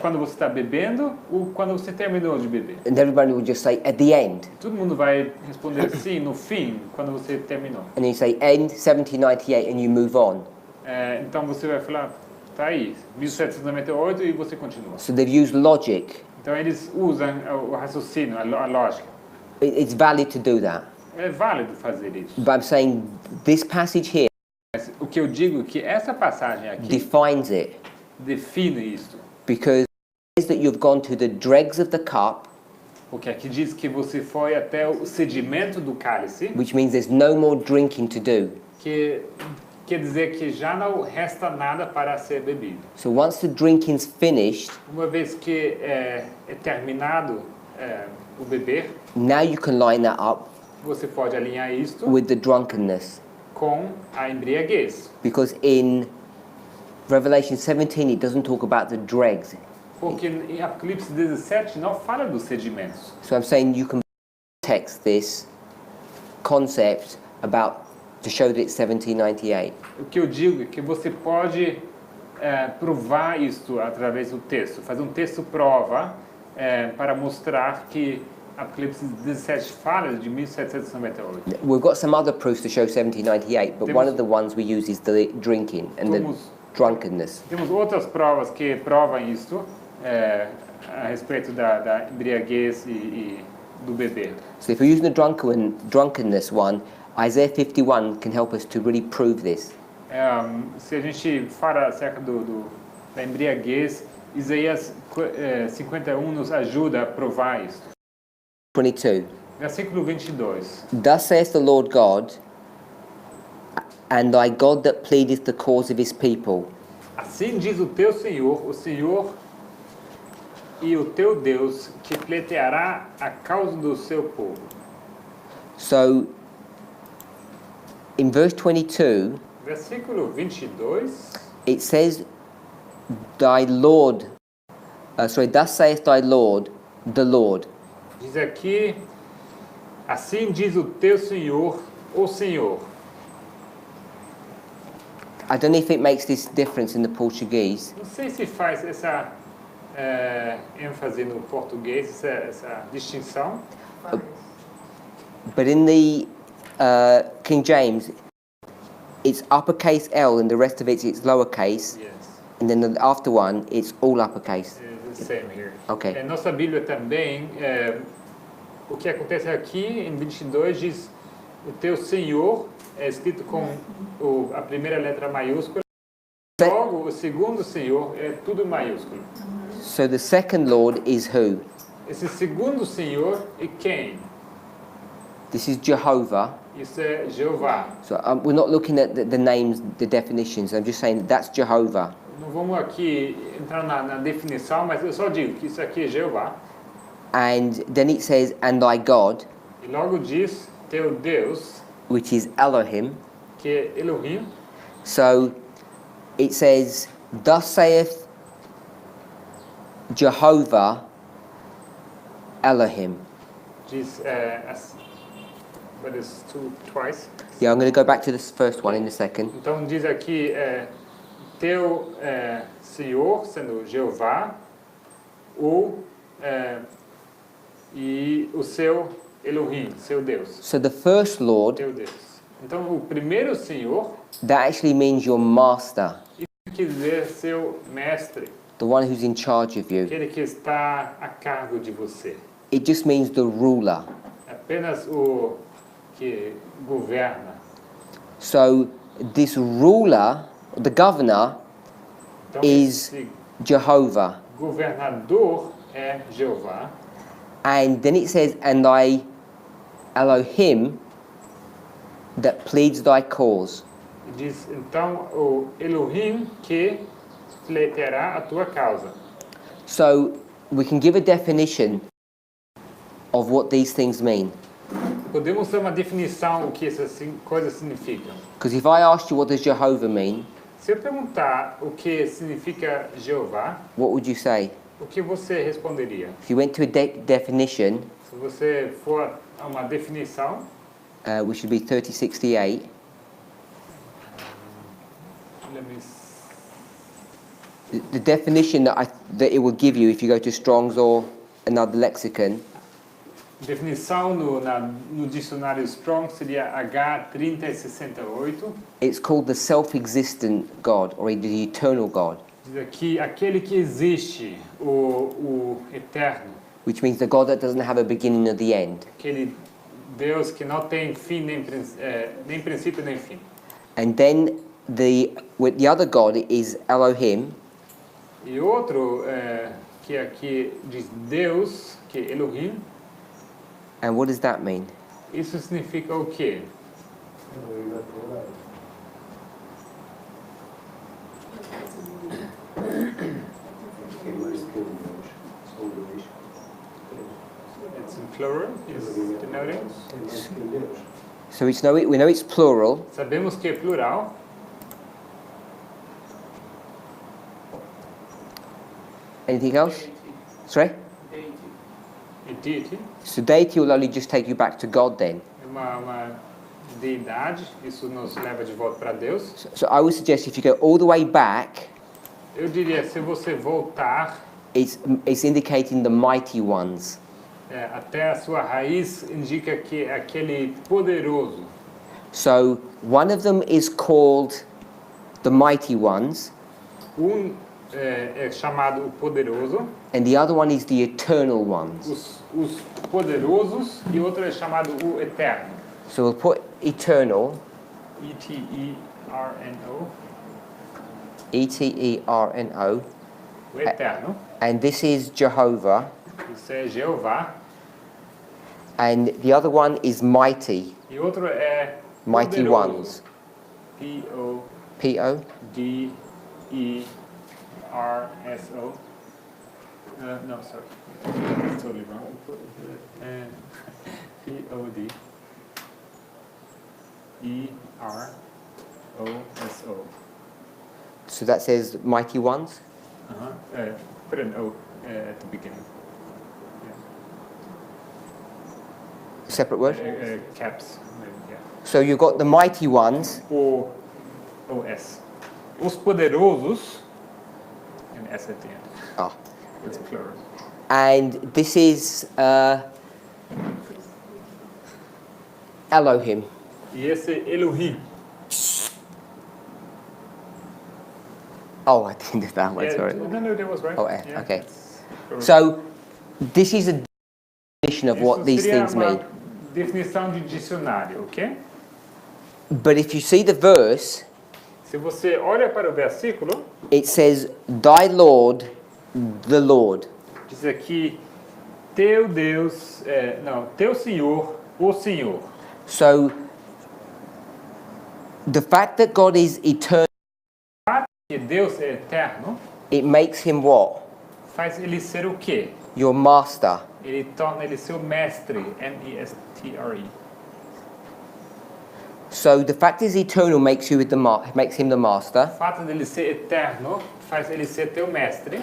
quando você está bebendo ou quando você terminou de beber? And everybody will just say, at the end. Todo mundo vai responder sim, no fim, quando você terminou. And then you say, end 1798, and you move on. Então você vai falar, tá aí, 1798 e você continua. So they've used logic. Então eles usam o raciocínio, a lógica. It's valid to do that. É válido fazer isso. But I'm saying this passage here Mas o que eu digo é que essa passagem aqui defines it. define isso. Because it says that you've gone to the dregs of the cup, Porque aqui diz que você foi até o sedimento do cálice, which means there's no more drinking to do. que quer dizer que já não resta nada para ser bebido. So once the drinking's finished, Uma vez que é terminado o beber, now you can line that up você pode alinhar isto with the drunkenness. com a embriaguez. Because in Revelation 17, it doesn't talk about the dregs. Porque em Apocalipse 17 não fala dos sedimentos. So I'm saying you can text this concept about to show that it's 1798. O que eu digo é que você pode provar isto através do texto, fazer um texto prova para mostrar que Apocalipse 17 fala de 1798. We've got some other proofs to show 1798, but one of the ones we use is the drinking and the drunkenness. Temos outras provas que provam isto a respeito da embriaguez e do beber. So if we're using the drunkenness one, Isaiah 51 can help us to really prove this. Se a gente fala acerca da embriaguez, Isaías 51 nos ajuda a provar isto. 22. Versículo 22. Thus saith the Lord God, and thy God that pleadeth the cause of his people. Assim diz o teu Senhor, o Senhor e o teu Deus, que pleiteará a causa do seu povo. So, in verse 22, Versículo 22. it says, thy Lord, thus saith thy Lord, the Lord. Diz aqui, assim diz o teu Senhor, o Senhor. I don't know if it makes this difference in the Portuguese, Não sei se faz essa ênfase no português, essa distinção, but in the King James, it's uppercase L and the rest of it's lowercase, yes, and then the after one, it's all uppercase. it's the same here. Okay. Nossa Bíblia também, o que acontece aqui em 22 diz, o teu Senhor é escrito com a primeira letra maiúscula, logo o segundo Senhor é tudo maiúsculo. So the second Lord is who? Esse segundo Senhor é quem? This is Jehovah. Isso é Jeová. So we're not looking at the names, the definitions. I'm just saying that's Jehovah. Não vamos aqui entrar na definição, mas eu só digo que isso aqui é Jeová. And then it says, and thy God, E logo diz, teu Deus, which is Elohim. que é Elohim. So it says, thus saith Jehovah Elohim. Diz, but it's twice. Yeah, I'm going to go back to this first one in a second. Então diz aqui, teu Senhor, sendo Jeová, e o seu Elohim, seu Deus, So the first Lord, teu Deus. Então o primeiro Senhor, that actually means your master, isso quer dizer seu mestre, the one who's in charge of you. aquele que está a cargo de você. It just means the ruler. Apenas o que governa. So this ruler, the governor, Então is esse Jehovah. governador é Jeová. And then it says, and thy Elohim that pleads thy cause. E diz, então, o Elohim que pleiteará a tua causa. So we can give a definition of what these things mean. Podemos ter uma definição o que essas coisas significam. Because if I asked you what does Jehovah mean, Se eu perguntar o que significa Jeová, what would you say? o que você responderia? If you went to a definition, Se você for a uma definição, which would be 3068, let me The definition that it will give you if you go to Strong's or another lexicon Definição no dicionário Strong seria H3068. it's called the self-existent God or the eternal God, Diz aqui, aquele que existe, o eterno. which means the God that doesn't have a beginning or the end. Aquele Deus que não tem fim, nem princípio, nem fim. And then the other God is Elohim, E outro, que aqui diz Deus, que é Elohim, and what does that mean? isso significa o quê? Elohim é plural. Tem mais que um Deus. São dois. It's in plural, is denoting. Tem mais que um Deus. So we know it's plural. Sabemos que é plural. Anything else? Sorry? Deity. E deity, So deity will only just take you back to God then. é uma deidade, isso nos leva de volta para Deus. So I would suggest if you go all the way back, Eu diria, se você voltar it's indicating the mighty ones. até a sua raiz, indica que é aquele poderoso. So one of them is called the mighty ones, É chamado o poderoso, and the other one is the eternal ones. os poderosos, e outro é chamado o eterno. So we'll put eternal, E-T-E-R-N-O, E-T-E-R-N-O, o eterno. and this is Jehovah, Isso é Jeová. and the other one is mighty, E outro é mighty poderoso. ones. P-O-D-E-R-S-O. P-O? No, sorry. That's totally wrong. P-O-D-E-R-O-S-O. So that says mighty ones. Put an O at the beginning. Separate word. Caps. Yeah. So you've got the mighty ones, O-S. Os poderosos, and S at the end. Ah. It's plural. and this is Elohim. E esse é Elohim. Oh, I didn't do that one, Yeah, sorry. no, that was right. Oh, okay. it's plural. So this is a definition of what Isso these seria things uma mean. definição de dicionário, ok? But if you see the verse, Se você olha para o versículo, it says, Thy Lord, the Lord. diz aqui, teu Deus, teu Senhor, o Senhor. So the fact that God is eternal, Que Deus é eterno, it makes him what? faz ele ser o quê? Your master. Ele torna ele seu mestre, M-E-S-T-R-E. So the fact he's eternal makes him the master. O fato dele ser eterno faz ele ser teu mestre.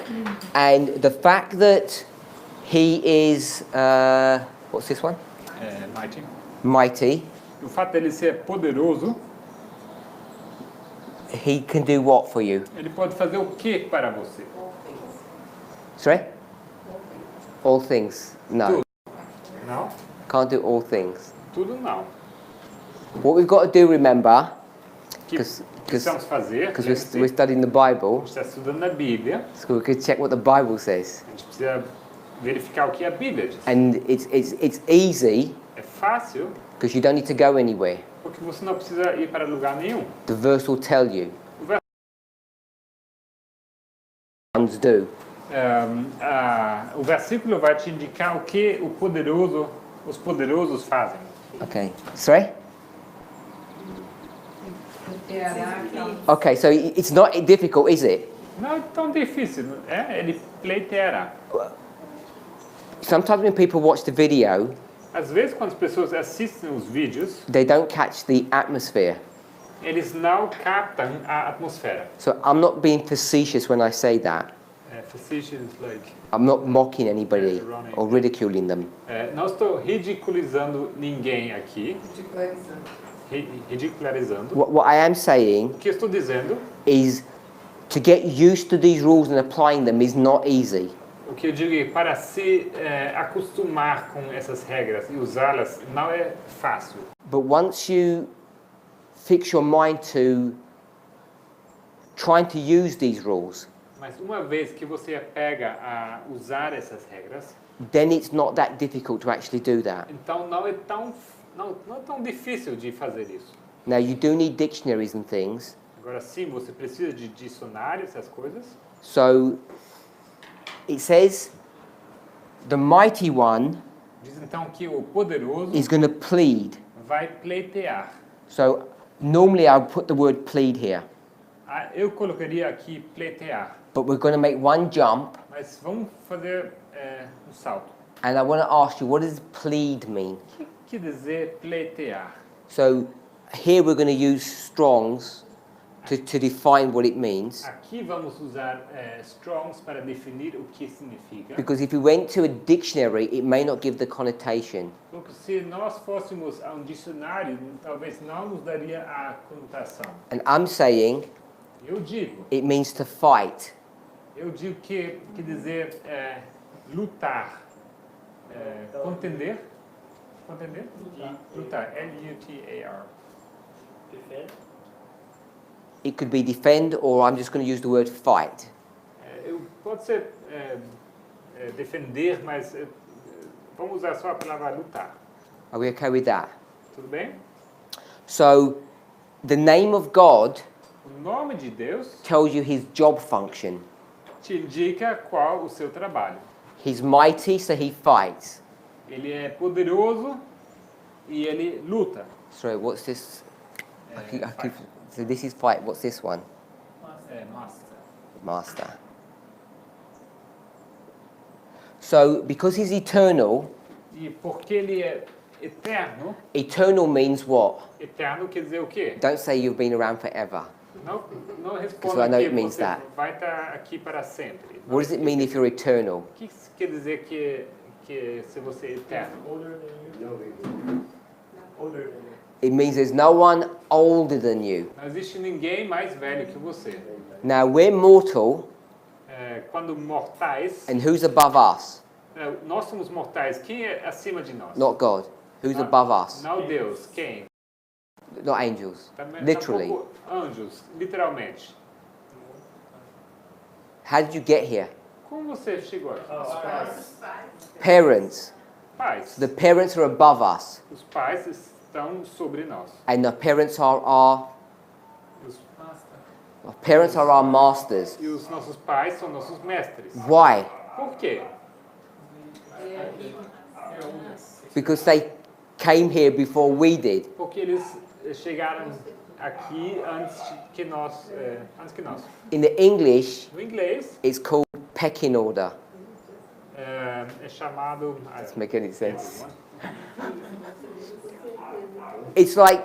And the fact that he is, what's this one? Mighty. Mighty. O fato dele ser poderoso, He can do what for you? ele pode fazer o que para você? Sorry? All things. No. Tudo. Não? Can't do all things. Tudo não. What we've got to do, remember, Que precisamos fazer, because lembre-se, we're studying the Bible, a gente está estudando na Bíblia, so we could check what the Bible says. a gente precisa verificar o que a Bíblia diz. And it's easy É fácil, because you don't need to go anywhere. porque você não precisa ir para lugar nenhum. The verse will tell you. O verso Ones do. O versículo vai te indicar o que os poderosos fazem. Okay. Sorry? Okay, so it's not difficult, is it? Não é tão difícil, ele pleiteará. Sometimes when people watch the video, Às vezes, quando as pessoas assistem os vídeos, they don't catch the atmosphere. eles não captam a atmosfera. So I'm not being facetious when I say that. Facetious, like, I'm not mocking anybody or ridiculing them. não estou ridicularizando ninguém aqui, ridicularizando. What I am saying O que eu estou dizendo is to get used to these rules and applying them is not easy. O que eu digo é, para se acostumar com essas regras e usá-las não é fácil. But once you fix your mind to trying to use these rules, Mas uma vez que você pega a usar essas regras, then it's not that difficult to actually do that. então não é tão difícil de fazer isso. Now, you do need dictionaries and things. Agora sim, você precisa de dicionário, essas coisas. So it says the mighty one Diz então que o poderoso is going to plead. vai pleitear. So normally I would put the word plead here, Eu colocaria aqui pleitear, but we're going to make one jump, mas vamos fazer um salto. and I want to ask you, what does plead mean? O que quer dizer pleitear? So here we're going to use Strong's to define what it means, Aqui vamos usar Strongs para definir o que significa. because if we went to a dictionary, it may not give the connotation. Porque se nós fôssemos a dicionário, talvez não nos daria a conotação. And I'm saying Eu digo it means to fight. que quer dizer lutar, contender, lutar, L-U-T-A-R. Defend. It could be defend, or I'm just going to use the word fight. Pode ser defender, mas vamos usar só a palavra lutar. Are we okay with that? Tudo bem? So the name of God O nome de Deus tells you his job function. te indica qual o seu trabalho. He's mighty, so he fights. Ele é poderoso e ele luta. Sorry, what's this? So this is fight. What's this one? Master. Master. So because he's eternal, E porque ele é eterno, eternal means what? eterno quer dizer o quê? Don't say you've been around forever. Não Because responda I know que it means você that. vai estar aqui para sempre. What does it mean if you're eternal? O que quer dizer que se você é eterno? Older than you. Older than you. It means there's no one older than you. Não existe ninguém mais velho que você. Now we're mortal, Quando mortais, and who's above us? nós somos mortais. Quem é acima de nós? Not God. Who's above us? Não Deus. Quem? Not angels. Também, Literally. tampouco anjos, literalmente. How did you get here? Como você chegou aqui? Parents. Pais. The parents are above us, Os pais estão sobre nós. and the parents are our Os- masters. E os nossos pais são nossos mestres. Why? Por quê? Because they came here before we did. Porque eles chegaram aqui antes que nós. In the English, No inglês it's called pecking order. é chamado. Doesn't make any sense. It's like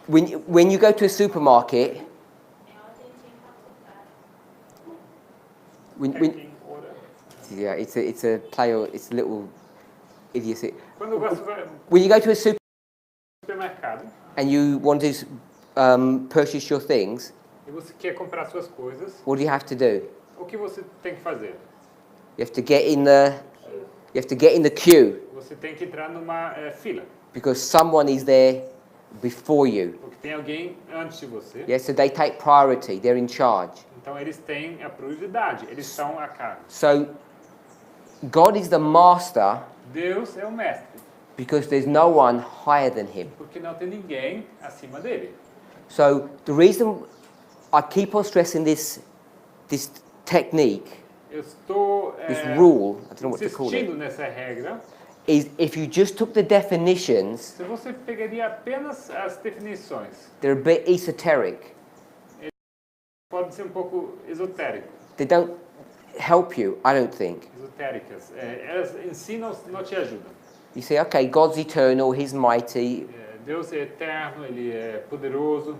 when you go to a supermarket. When, yeah, it's a play or it's a little idiocy. Quando você vai When you go to a no supermercado and you want to purchase your things, e você quer comprar suas coisas, what do you have to do? o que você tem que fazer? You have to get in the queue Você tem que entrar numa fila, because someone is there before you. porque tem alguém antes de você. Yeah, so they take priority. They're in charge. Então eles têm a prioridade, eles estão a cargo. So God is the master Deus é o mestre, because there's no one higher than him. porque não tem ninguém acima dele. So the reason I keep on stressing this technique, Eu estou this rule, I don't know what to call insistindo it, nessa regra. is if you just took the definitions, Se você pegaria apenas as definições, they're a bit esoteric. pode ser pouco esotérico, They don't help you, I don't think. esotéricas. Elas ensinam, não te ajudam. You say, okay, God's eternal, He's mighty. Deus é eterno, ele é poderoso.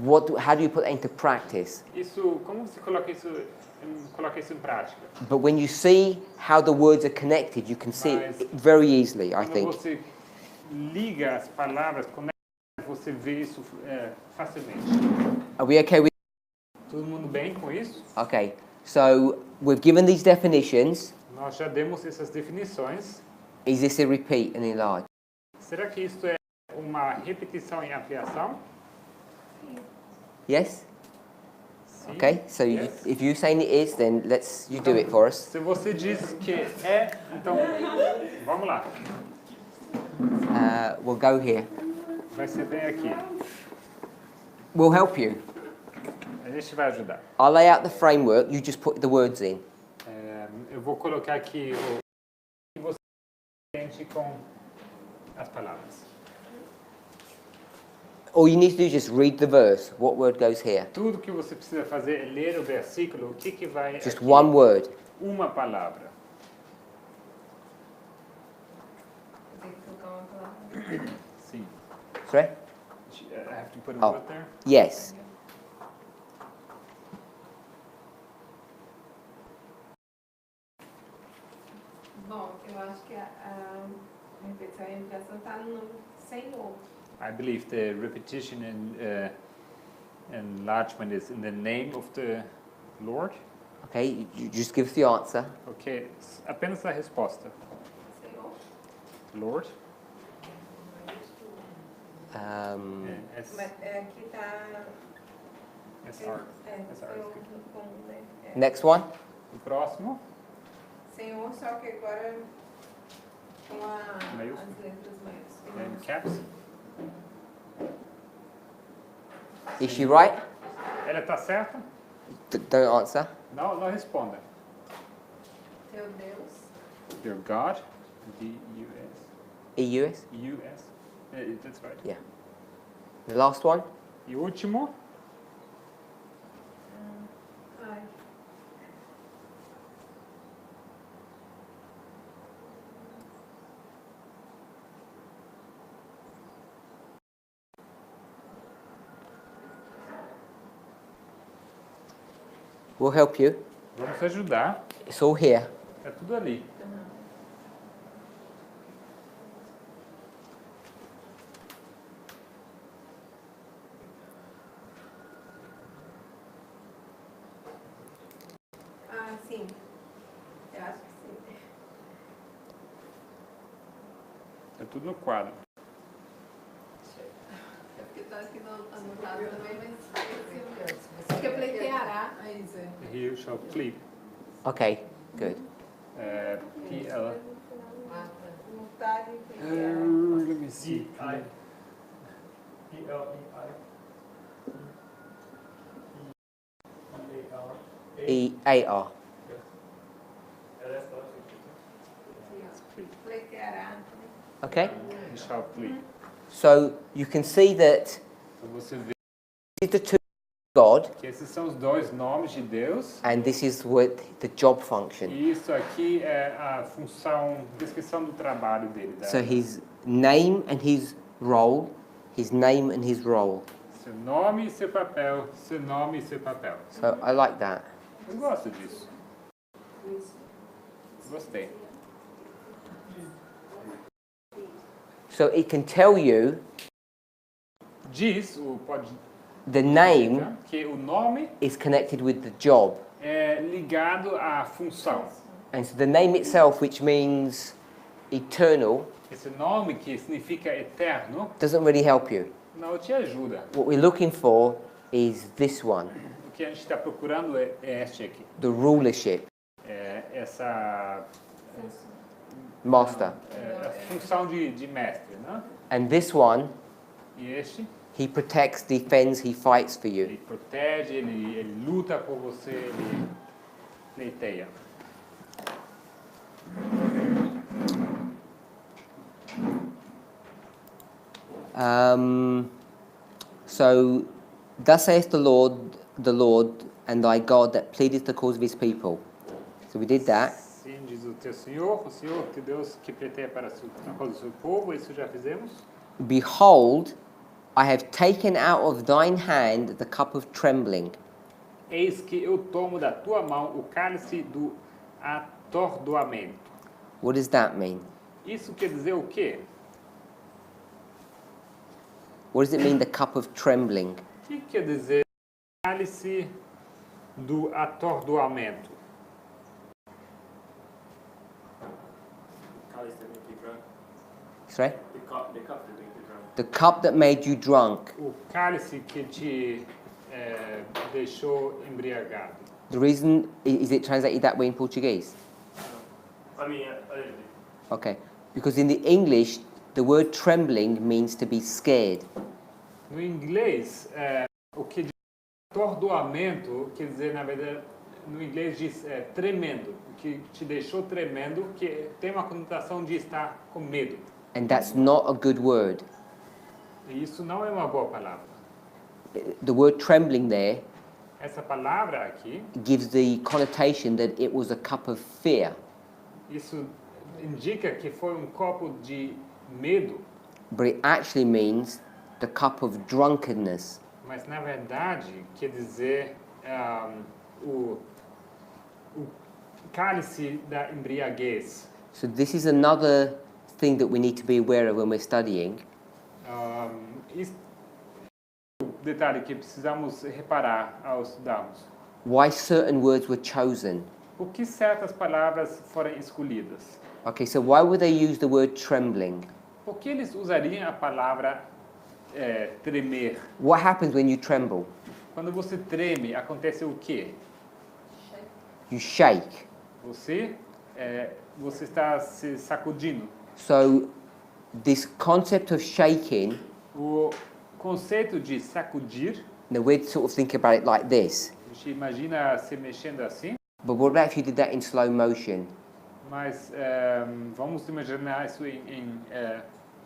How do you put that into practice? Isso, como você coloca isso em prática? But when you see how the words are connected, you can see it very easily, I Quando think. você liga as palavras, você vê isso facilmente. Are we okay with Todo mundo bem com isso? Okay, so we've given these definitions. Nós já demos essas definições. Is this a repeat and enlarge? Será que isto é uma repetição em ampliação? Yes? Sim. Okay, so Yes. if you're saying it is, then you do it for us. Se você diz que é, então vamos lá. We'll go here. Vai ser bem aqui. We'll help you. A gente vai ajudar. I'll lay out the framework, you just put the words in. Eu vou colocar aqui o que você sente com as palavras. All you need to do is just read the verse. What word goes here? Tudo que você precisa fazer é ler o versículo. O que vai Just aqui? one word. Uma palavra. Tem que colocar uma palavra. Sim. Sorry? I have to put a Oh. word there. Yes. Bom, eu acho que a repetição e a ampliação está no nome Senhor. I believe the repetition and enlargement is in the name of the Lord. Okay, you just give the answer. Ok, apenas a resposta. Senhor. Lord. Mas aqui está. SR. Senhor com, né? Next one. O próximo. Senhor, só que agora com Maiúsculo. as letras maiúsculas. And caps. Is she right? Ela está certa? Don't answer. Não, não responda. Teu Deus. Your God. D-U-S. EUS? U-S. That's right. Yeah. The last one. E o último. Ai. We'll help you. Vamos ajudar. It's all here. É tudo ali. Ah, sim. Eu acho que sim. É tudo no quadro. É porque tá aqui anotado também, mas esqueci. Porque pleiteará. Aí, Zé. Here shall plead. Okay, good. P-L. Multar e pleitear. Let me see. E-I. E-L-E-I. E-A-R. EAR. Pleiteará. Okay? He shall plead. So you can see that Então você vê this is the two of God, que esses são os dois nomes de Deus. and this is what the job function. E isso aqui é a função, descrição do trabalho dele. So his name and his role, his name and his role. Seu nome e seu papel, seu nome e seu papel. So I like that. Eu gosto disso. Gostei. So it can tell you Diz, pode the name que o nome is connected with the job. é ligado à função. And so the name itself, which means eternal, Esse nome que significa eterno doesn't really help you. não te ajuda. What we're looking for is this one, O que a gente está procurando é este aqui. the rulership, É essa master. a função de mestre, né? And this one, E este, he protects, defends, he fights for you. ele protege, ele luta por você, ele pleiteia. So, thus saith the Lord, and thy God that pleadeth the cause of his people. So we did that. Sim, diz o teu Senhor, teu Deus que pleiteia para a causa do seu povo, isso já fizemos. Behold, I have taken out of thine hand the cup of trembling. Eis que eu tomo da tua mão o cálice do atordoamento. What does that mean? Isso quer dizer o quê? What does it mean, the cup of trembling? O que quer dizer cálice do atordoamento. Cálice that make you drunk. Sorry? The cup that make you drunk. The cup that made you drunk. O cálice que te deixou embriagado. The reason, is it translated that way in Portuguese? I mean, a little bit. Okay. Because in the English, the word trembling means to be scared. No inglês, o que diz atordoamento, quer dizer, na verdade, no inglês diz tremendo, o que te deixou tremendo, que tem uma conotação de estar com medo. And that's not a good word. E isso não é uma boa palavra. The word trembling there Essa palavra aqui, gives the connotation that it was a cup of fear. isso indica que foi um copo de medo, But it actually means the cup of drunkenness. mas na verdade quer dizer o cálice da embriaguez. So this is another thing that we need to be aware of when we're studying. Detalhe que precisamos reparar ao estudarmos. Why certain words were chosen. Por que certas palavras foram escolhidas? Okay, so why would they use the word trembling? Por que eles usariam a palavra tremer? What happens when you tremble? Quando você treme, acontece o quê? You shake. Você está se sacudindo. So this concept of shaking, O conceito de sacudir, now we'd sort of think about it like this. a gente imagina se mexendo assim, But what about if you did that in slow motion? mas vamos imaginar isso em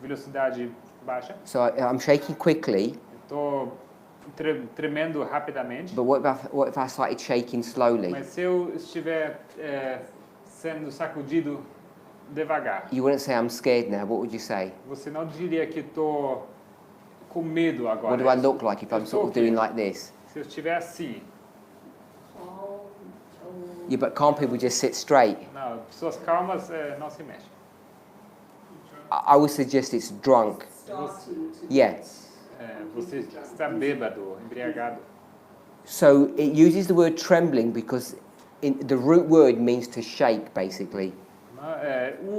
velocidade baixa. So I'm shaking quickly, Estou tremendo rapidamente, but what if I started shaking slowly? mas se eu estiver sendo sacudido devagar, You wouldn't say I'm scared now. What would you say? você não diria que estou com medo agora. What do I look like if I'm sort of doing like this? Se eu estiver assim, Yeah, but can't people just sit straight? não, pessoas calmas não se mexem. I would suggest it's drunk. Yeah. Você está bêbado, embriagado. So it uses the word trembling because the root word means to shake, basically.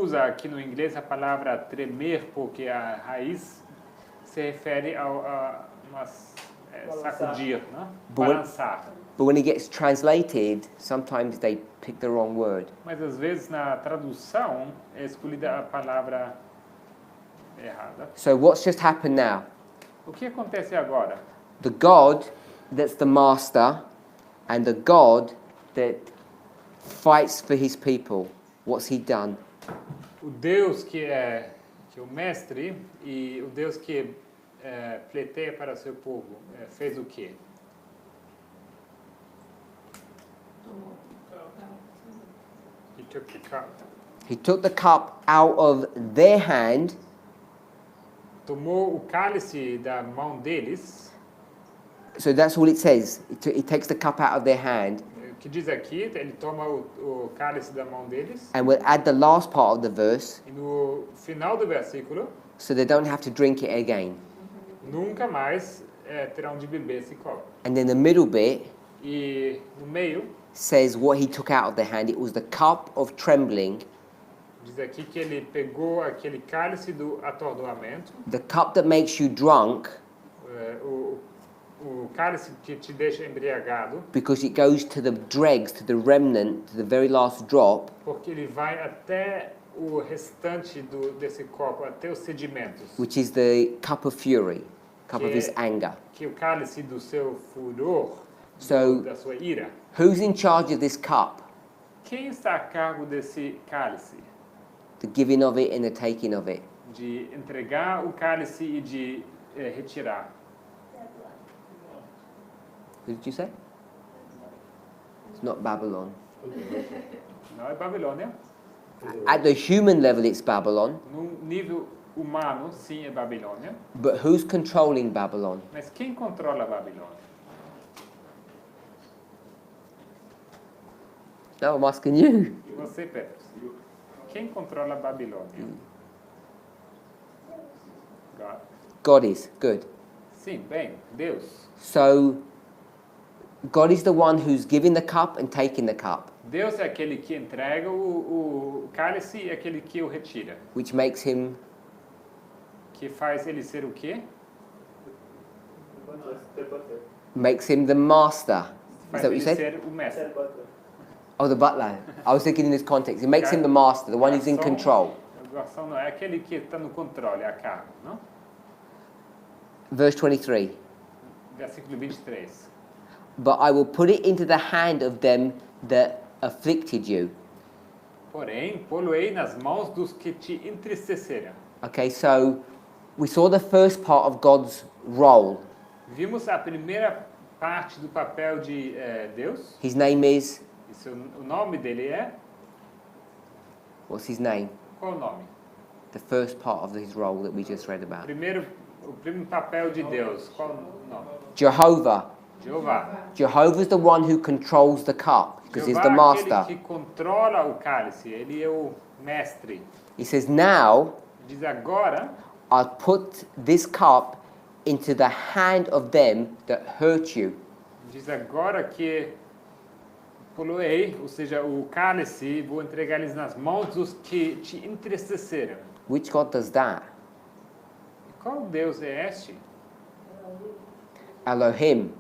Usa aqui no inglês a palavra tremer porque a raiz se refere a sacudir, né? Balançar. But when it gets translated, sometimes they pick the wrong word. Mas às vezes na tradução é escolhida a palavra errada. So what's just happened now? O que acontece agora? The God that's the master and the God that fights for his people, what's he done? O Deus que é o mestre e o Deus que pleiteia para o seu povo fez o quê? He took the cup. He took the cup out of their hand Tomou o cálice da mão deles. So that's all it says. It takes the cup out of their hand. O que diz aqui, ele toma o cálice da mão deles. And we'll add the last part of the verse E no final do versículo, so they don't have to drink it again. nunca mais terão de beber esse copo. And then the middle bit E no meio, says what he took out of their hand. It was the cup of trembling, diz aqui que ele pegou aquele cálice do atordoamento, the cup that makes you drunk o cálice que te deixa embriagado, because it goes to the dregs, to the remnant, to the very last drop. porque ele vai até o restante desse copo, até os sedimentos, Which is the cup of fury, cup of his anger. que é o cálice do seu furor, So- da sua ira. Who's in charge of this cup? Quem está a cargo desse cálice? The giving of it and the taking of it. De entregar o cálice e de retirar. Who did you say? It's not Babylon. Não é Babilônia. At the human level, it's Babylon. No nível humano, sim, é Babilônia. But who's controlling Babylon? Mas quem controla a Babilônia? No, I'm asking you. E você, Pedro? Quem controla a Babilônia? God. God is. Good. Sim, bem, Deus. So, God is the one who's giving the cup and taking the cup, Deus é aquele que entrega o cálice e aquele que o retira. which makes him Que faz ele ser o quê? the master. Is Faz that what you ele said? ser o mestre. Oh, the butler. I was thinking in this context. It makes him the master, the one who's in control. O garçom não é aquele que está no controle, é a cargo, não? Verse 23. Versículo 23. But I will put it into the hand of them that afflicted you. Porém, pô-lo-ei nas mãos dos que te entristeceram. Okay, so we saw the first part of God's role. Vimos a primeira parte do papel de Deus. His name is, O nome dele é... what's his name? Qual o nome? The first part of his role that we just read about. O primeiro papel de Deus. Qual o nome? Jehovah. Jeová. Jehovah's the one who controls the cup because he's Jeová the é master. aquele que controla o cálice. Ele é o mestre. He says, now Diz agora, I'll put this cup into the hand of them that hurt you. diz agora que poloei, ou seja, o cálice, vou entregar eles nas mãos dos que te entristeceram. Which God does that? E qual Deus é este? Elohim.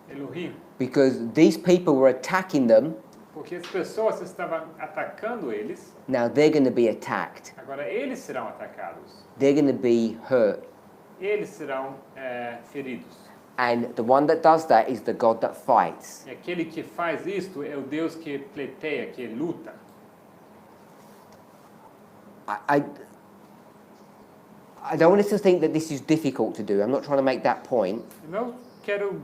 Elohim. Because these people were attacking them, Porque as pessoas estavam atacando eles, now they're going to be attacked. agora eles serão atacados. They're going to be hurt. Eles serão feridos. And the one that does that is the God that fights. E aquele que faz isto é o Deus que pleiteia, que luta. I don't want us to think that this is difficult to do. I'm not trying to make that point. Eu não quero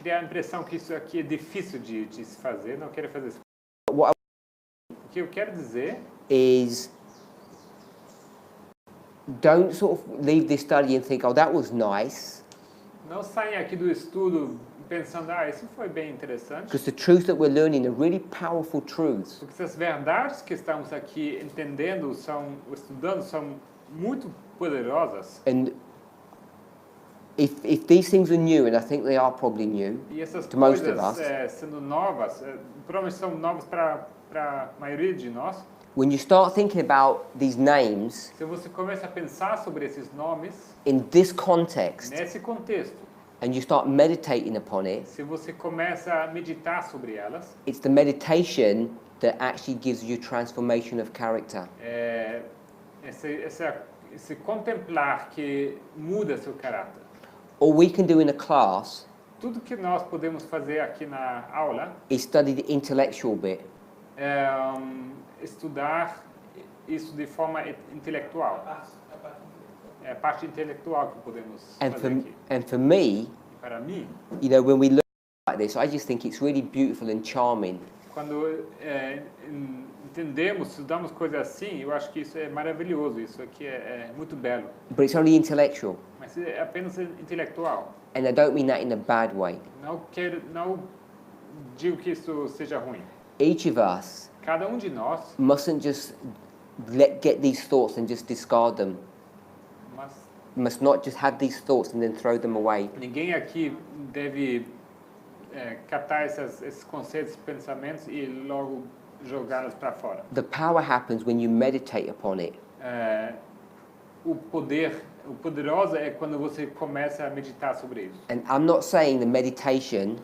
criar a impressão que isso aqui é difícil de se fazer, não quero fazer isso. But what O que eu quero dizer is don't sort of leave this study and think, oh, that was nice. não saiam aqui do estudo pensando, isso foi bem interessante. Because the truths that we're learning are really powerful truths. Porque essas verdades que estamos aqui entendendo, estudando, são muito poderosas. And if these things are new, and I think they are probably new, E essas to most of coisas us, sendo novas, provavelmente são novas para a maioria de nós. when you start thinking about these names Se você começa a pensar sobre esses nomes, in this context, nesse contexto, and you start meditating upon it, se você começa a meditar sobre elas, it's the meditation that actually gives you transformation of character. esse contemplar que muda seu caráter. All we can do in a class Tudo que nós podemos fazer aqui na aula is study the intellectual bit. é estudar isso de forma intelectual. É a parte intelectual que podemos fazer aqui. And for me, Para mim, you know, when we learn like this, I just think it's really beautiful and charming. quando entendemos, estudamos coisas assim, eu acho que isso é maravilhoso, isso aqui é muito belo. But it's only intellectual. Mas é apenas intelectual. And I don't mean that in a bad way. Não digo que isso seja ruim. Each of us Cada de nós, mustn't just get these thoughts and just discard them. mas Must not just have these thoughts and then throw them away. ninguém aqui deve captar esses conceitos, pensamentos e logo jogá-los para fora. The power happens when you meditate upon it. O poderoso é quando você começa a meditar sobre isso. And I'm not saying the meditation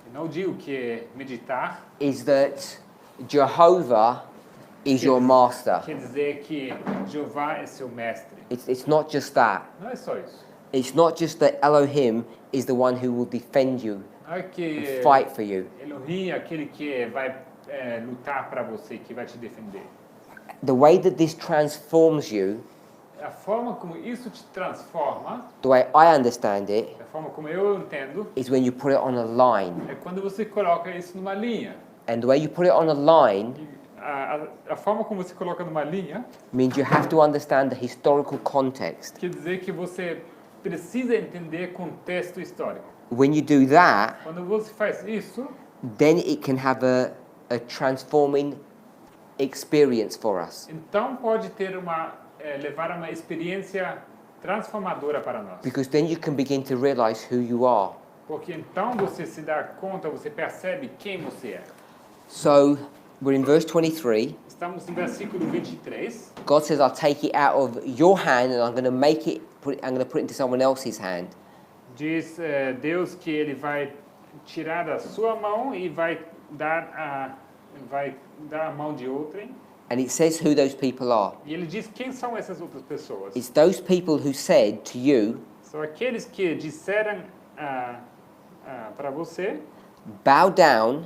Eu não digo que meditar is that Jehovah is your master. quer dizer que Jeová é seu mestre. It's not just that. Não é só isso. It's not just that Elohim is the one who will defend you Não é que and fight for you. Elohim é aquele que vai lutar para você, que vai te defender. The way that this transforms you, A forma como isso te transforma, the way I understand it, a forma como eu entendo, is when you put it on a line. é quando você coloca isso numa linha. And the way you put it on a line A forma como você coloca numa linha means you have to understand the historical context. quer dizer que você precisa entender contexto histórico. When you do that, Quando você faz isso, then it can have a transforming experience for us. então pode ter levar a uma experiência transformadora para nós. Because then you can begin to realize who you are. Porque então você se dá conta, você percebe quem você é. So we're in verse 23. Estamos no versículo 23. God says, I'll take it out of your hand and I'm going to I'm going to put it into someone else's hand. Diz Deus que ele vai tirar da sua mão e vai dar a mão de outrem. And it says who those people are. E ele diz quem são essas outras pessoas. It's those people who said to you, São aqueles que disseram para você, bow down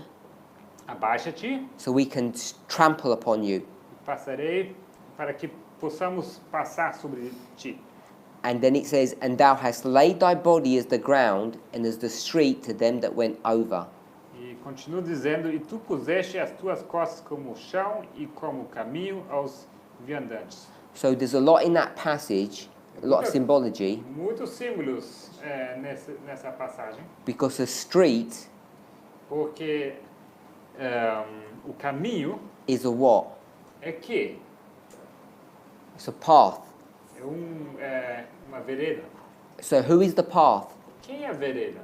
abaixa-te, so we can trample upon you. passarei para que possamos passar sobre ti. And then it says, and thou hast laid thy body as the ground and as the street to them that went over. E continua dizendo, e tu puseste as tuas costas como o chão e como o caminho aos viandantes. So there's a lot in that passage, a lot of symbology, Muitos símbolos nessa passagem, because the street porque o caminho is a what? é que It's a path. é uma vereda. So who is the path Quem é a vereda?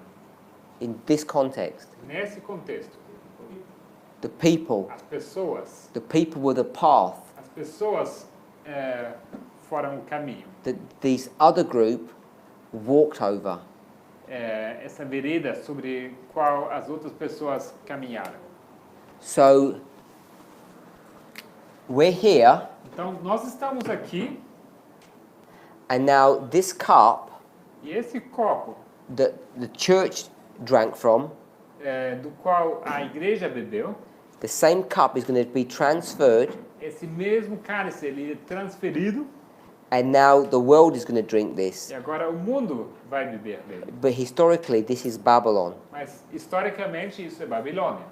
in this context? Nesse contexto, The people. as pessoas. The people were the path As pessoas foram o caminho. that this other group walked over. Essa vereda sobre qual as outras pessoas caminharam. So we're here, Então, nós estamos aqui and now this cup e esse copo that the church drank from, do qual a igreja bebeu, the same cup is going to be transferred, esse mesmo cálice ele é transferido and now the world is going to drink this. e agora o mundo vai beber dele. But historically, this is Babylon. Mas historicamente isso é Babilônia.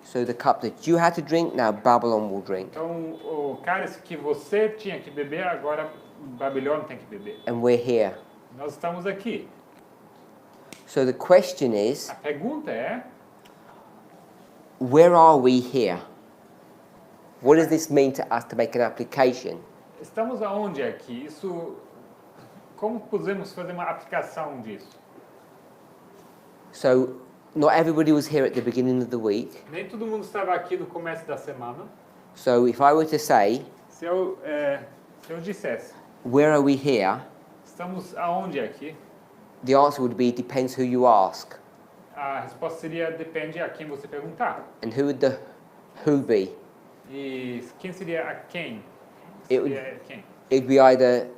So the cup that you had to drink, now Babylon will drink. Então o cálice que você tinha que beber, agora Babilônia tem que beber. And we're here. Nós estamos aqui. So the question is, A pergunta é, where are we here? What does this mean to us to make an application? estamos aonde aqui? Isso, como podemos fazer uma aplicação disso? So not everybody was here at the beginning of the week. Nem todo mundo estava aqui no começo da semana. So if I were to say, Se eu dissesse, where are we here? estamos aonde aqui? The answer would be, depends who you ask. A resposta seria, depende a quem você perguntar. And who would the who be? E quem seria a quem? It would, Seria quem? it'd be either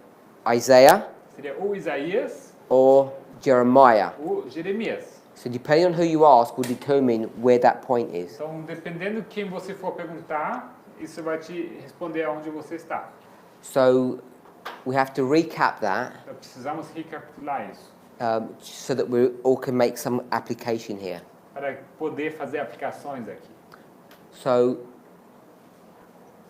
Isaiah Seria ou Isaías or Jeremiah. ou Jeremias. So depending on who you ask will determine where that point is. Então, dependendo de quem você for perguntar, isso vai te responder aonde você está. So we have to recap that Então, precisamos recapitular isso so that we all can make some application here. para poder fazer aplicações aqui. So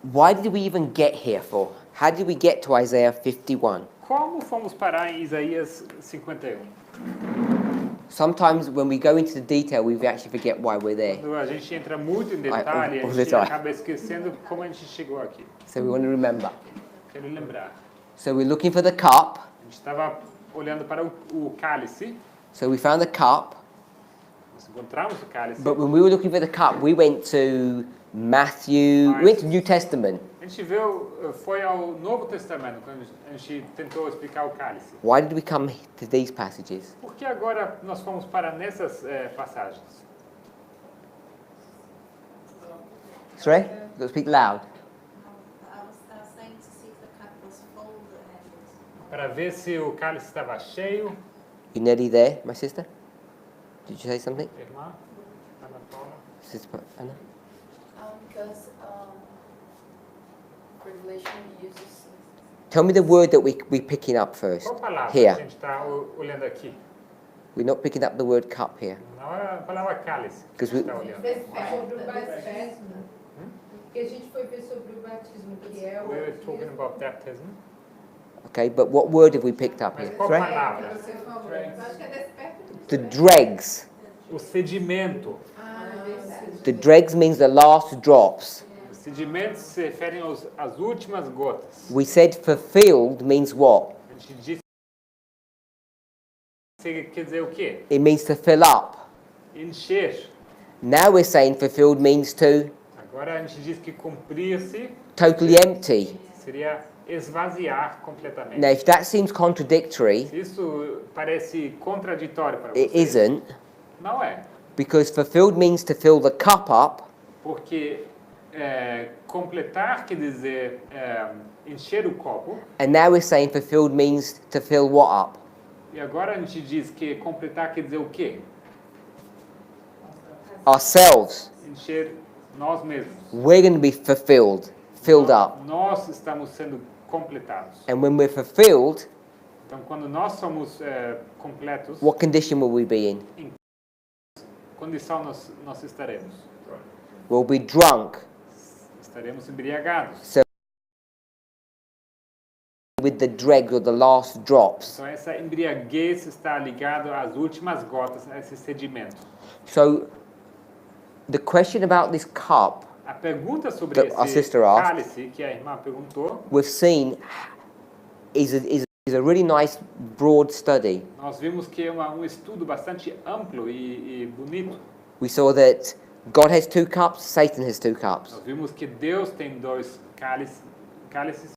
why did we even get here for? How did we get to Isaiah 51? Como fomos parar em Isaías 51? Sometimes when we go into the detail, we actually forget why we're there. Quando a gente entra muito em detalhe, all a the gente time. acaba esquecendo como a gente chegou aqui. So we want to remember. Quero lembrar. So we're looking for the cup. A gente estava olhando para o cálice, So we found the cup. nós encontramos o cálice. But when we were looking for the cup, we went to Matthew, we went to New Testament. A gente foi ao Novo Testamento quando a gente tentou explicar o cálice. Why did we come to these passages? Por que agora nós fomos para nessas passagens? Sorry? Got to speak loud. I was saying to see if the cup was full and Para ver se o cálice estava cheio. You nearly there, my sister? Did you say something? Irmã, Ana Paula. Sister Anna? because Revelation uses Tell me the word that we're picking up first. Qual palavra Here. a gente está olhando aqui? We're not picking up the word cup here. Não é a palavra cálice que a Because gente we- está olhando. É sobre o batismo. Porque a gente foi ver sobre o batismo, que é o... We were talking about baptism. Okay, but what word have we picked up Mas here? qual Sorry? palavra? que você falou. Eu acho que é desperto. The dregs. O sedimento. Ah, verdade. The dregs means the last drops. Os sedimentos se referem às últimas gotas. We said fulfilled means what? A gente disse quer dizer o quê? It means to fill up. Encher. Now we're saying fulfilled means to Agora a gente diz que cumprir-se totally empty. seria esvaziar completamente. Now, if that seems contradictory, Se isso parece contraditório para it você, isn't, não é. because fulfilled means to fill the cup up, Porque completar quer dizer encher o copo. and now we're saying fulfilled means to fill what up? E agora a gente diz que completar quer dizer o quê? Ourselves. Encher nós mesmos. We're going to be filled up. Nós estamos sendo completados. And when we're fulfilled, Então, quando nós somos completos, what condition will we be in? condição nós estaremos? We'll be drunk Estaremos embriagados. with the dregs or the last drops. Então, essa embriaguez está ligada às últimas gotas, a esse sedimento. So, the question about this cup, A pergunta sobre That our esse sister asked. cálice que a irmã perguntou, we've seen is a really nice broad study. nós vimos que é um estudo bastante amplo e bonito. We saw that God has two cups, Satan has two cups. Nós vimos que Deus tem dois cálices,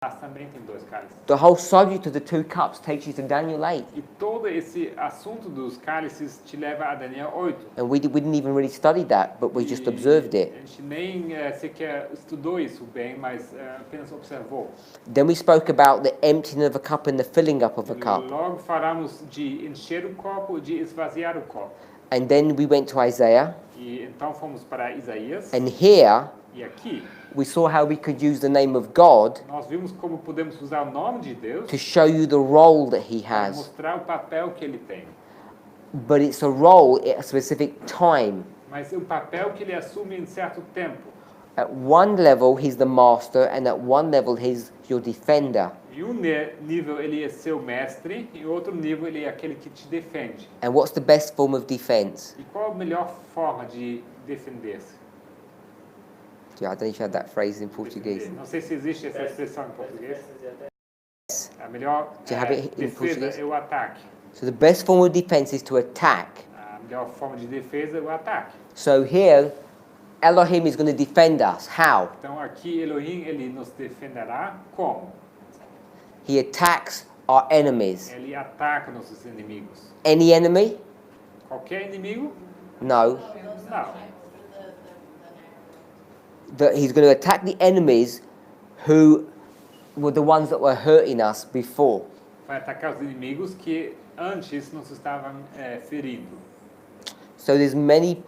mas também tem dois cálices. The whole subject of the two cups takes you to Daniel 8. E todo esse assunto dos cálices te leva a Daniel 8. And we didn't even really study that, but we just observed it. A gente nem sequer estudou isso bem, mas apenas observou. Then we spoke about the emptying of a cup and the filling up of a cup. Logo falamos de encher o copo, de esvaziar o copo. And then we went to Isaiah. E então fomos para Isaías. And here E aqui we saw how we could use the name of God nós vimos como podemos usar o nome de Deus to show you the role that He para has. mostrar o papel que ele tem. But it's a role at a specific time. Mas o papel que ele assume em certo tempo. At one level, He's the master, and at one level, He's your defender. Em um nível ele é seu mestre, em outro nível ele é aquele que te defende. And what's the best form of defense? E qual a melhor forma de defender-se? Yeah, I don't know if you had that phrase in Portuguese. Não sei se existe essa expressão em português. A melhor Do you have it in defesa Portuguese? é o ataque. So the best form of defense is to attack. A melhor forma de defesa é o ataque. So here, Elohim is going to defend us. How? Então aqui Elohim ele nos defenderá como? He attacks our enemies. Ele ataca nossos inimigos. Any enemy? Qualquer inimigo? No. Não. That he's going to attack the enemies who were the ones that were hurting us before. Vai atacar os inimigos que antes nos estavam ferindo. So there's many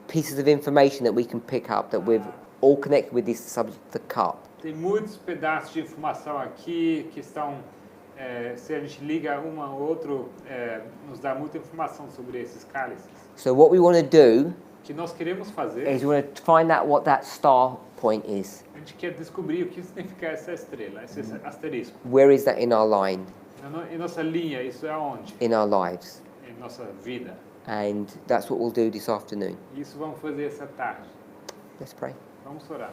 pieces of information that we can pick up that we've all connected with this subject, the cup. Tem muitos pedaços de informação aqui que estão, se a gente liga um ao outro, nos dá muita informação sobre esses cálices. So what we want to do O que nós queremos fazer, is we want to find out what that star point is. a gente quer descobrir o que significa essa estrela, esse asterisco. Where is that in our line, Em nossa linha, isso é onde? in our lives? Em nossa vida. And that's what we'll do this afternoon. Isso vamos fazer essa tarde. Let's pray. Vamos orar.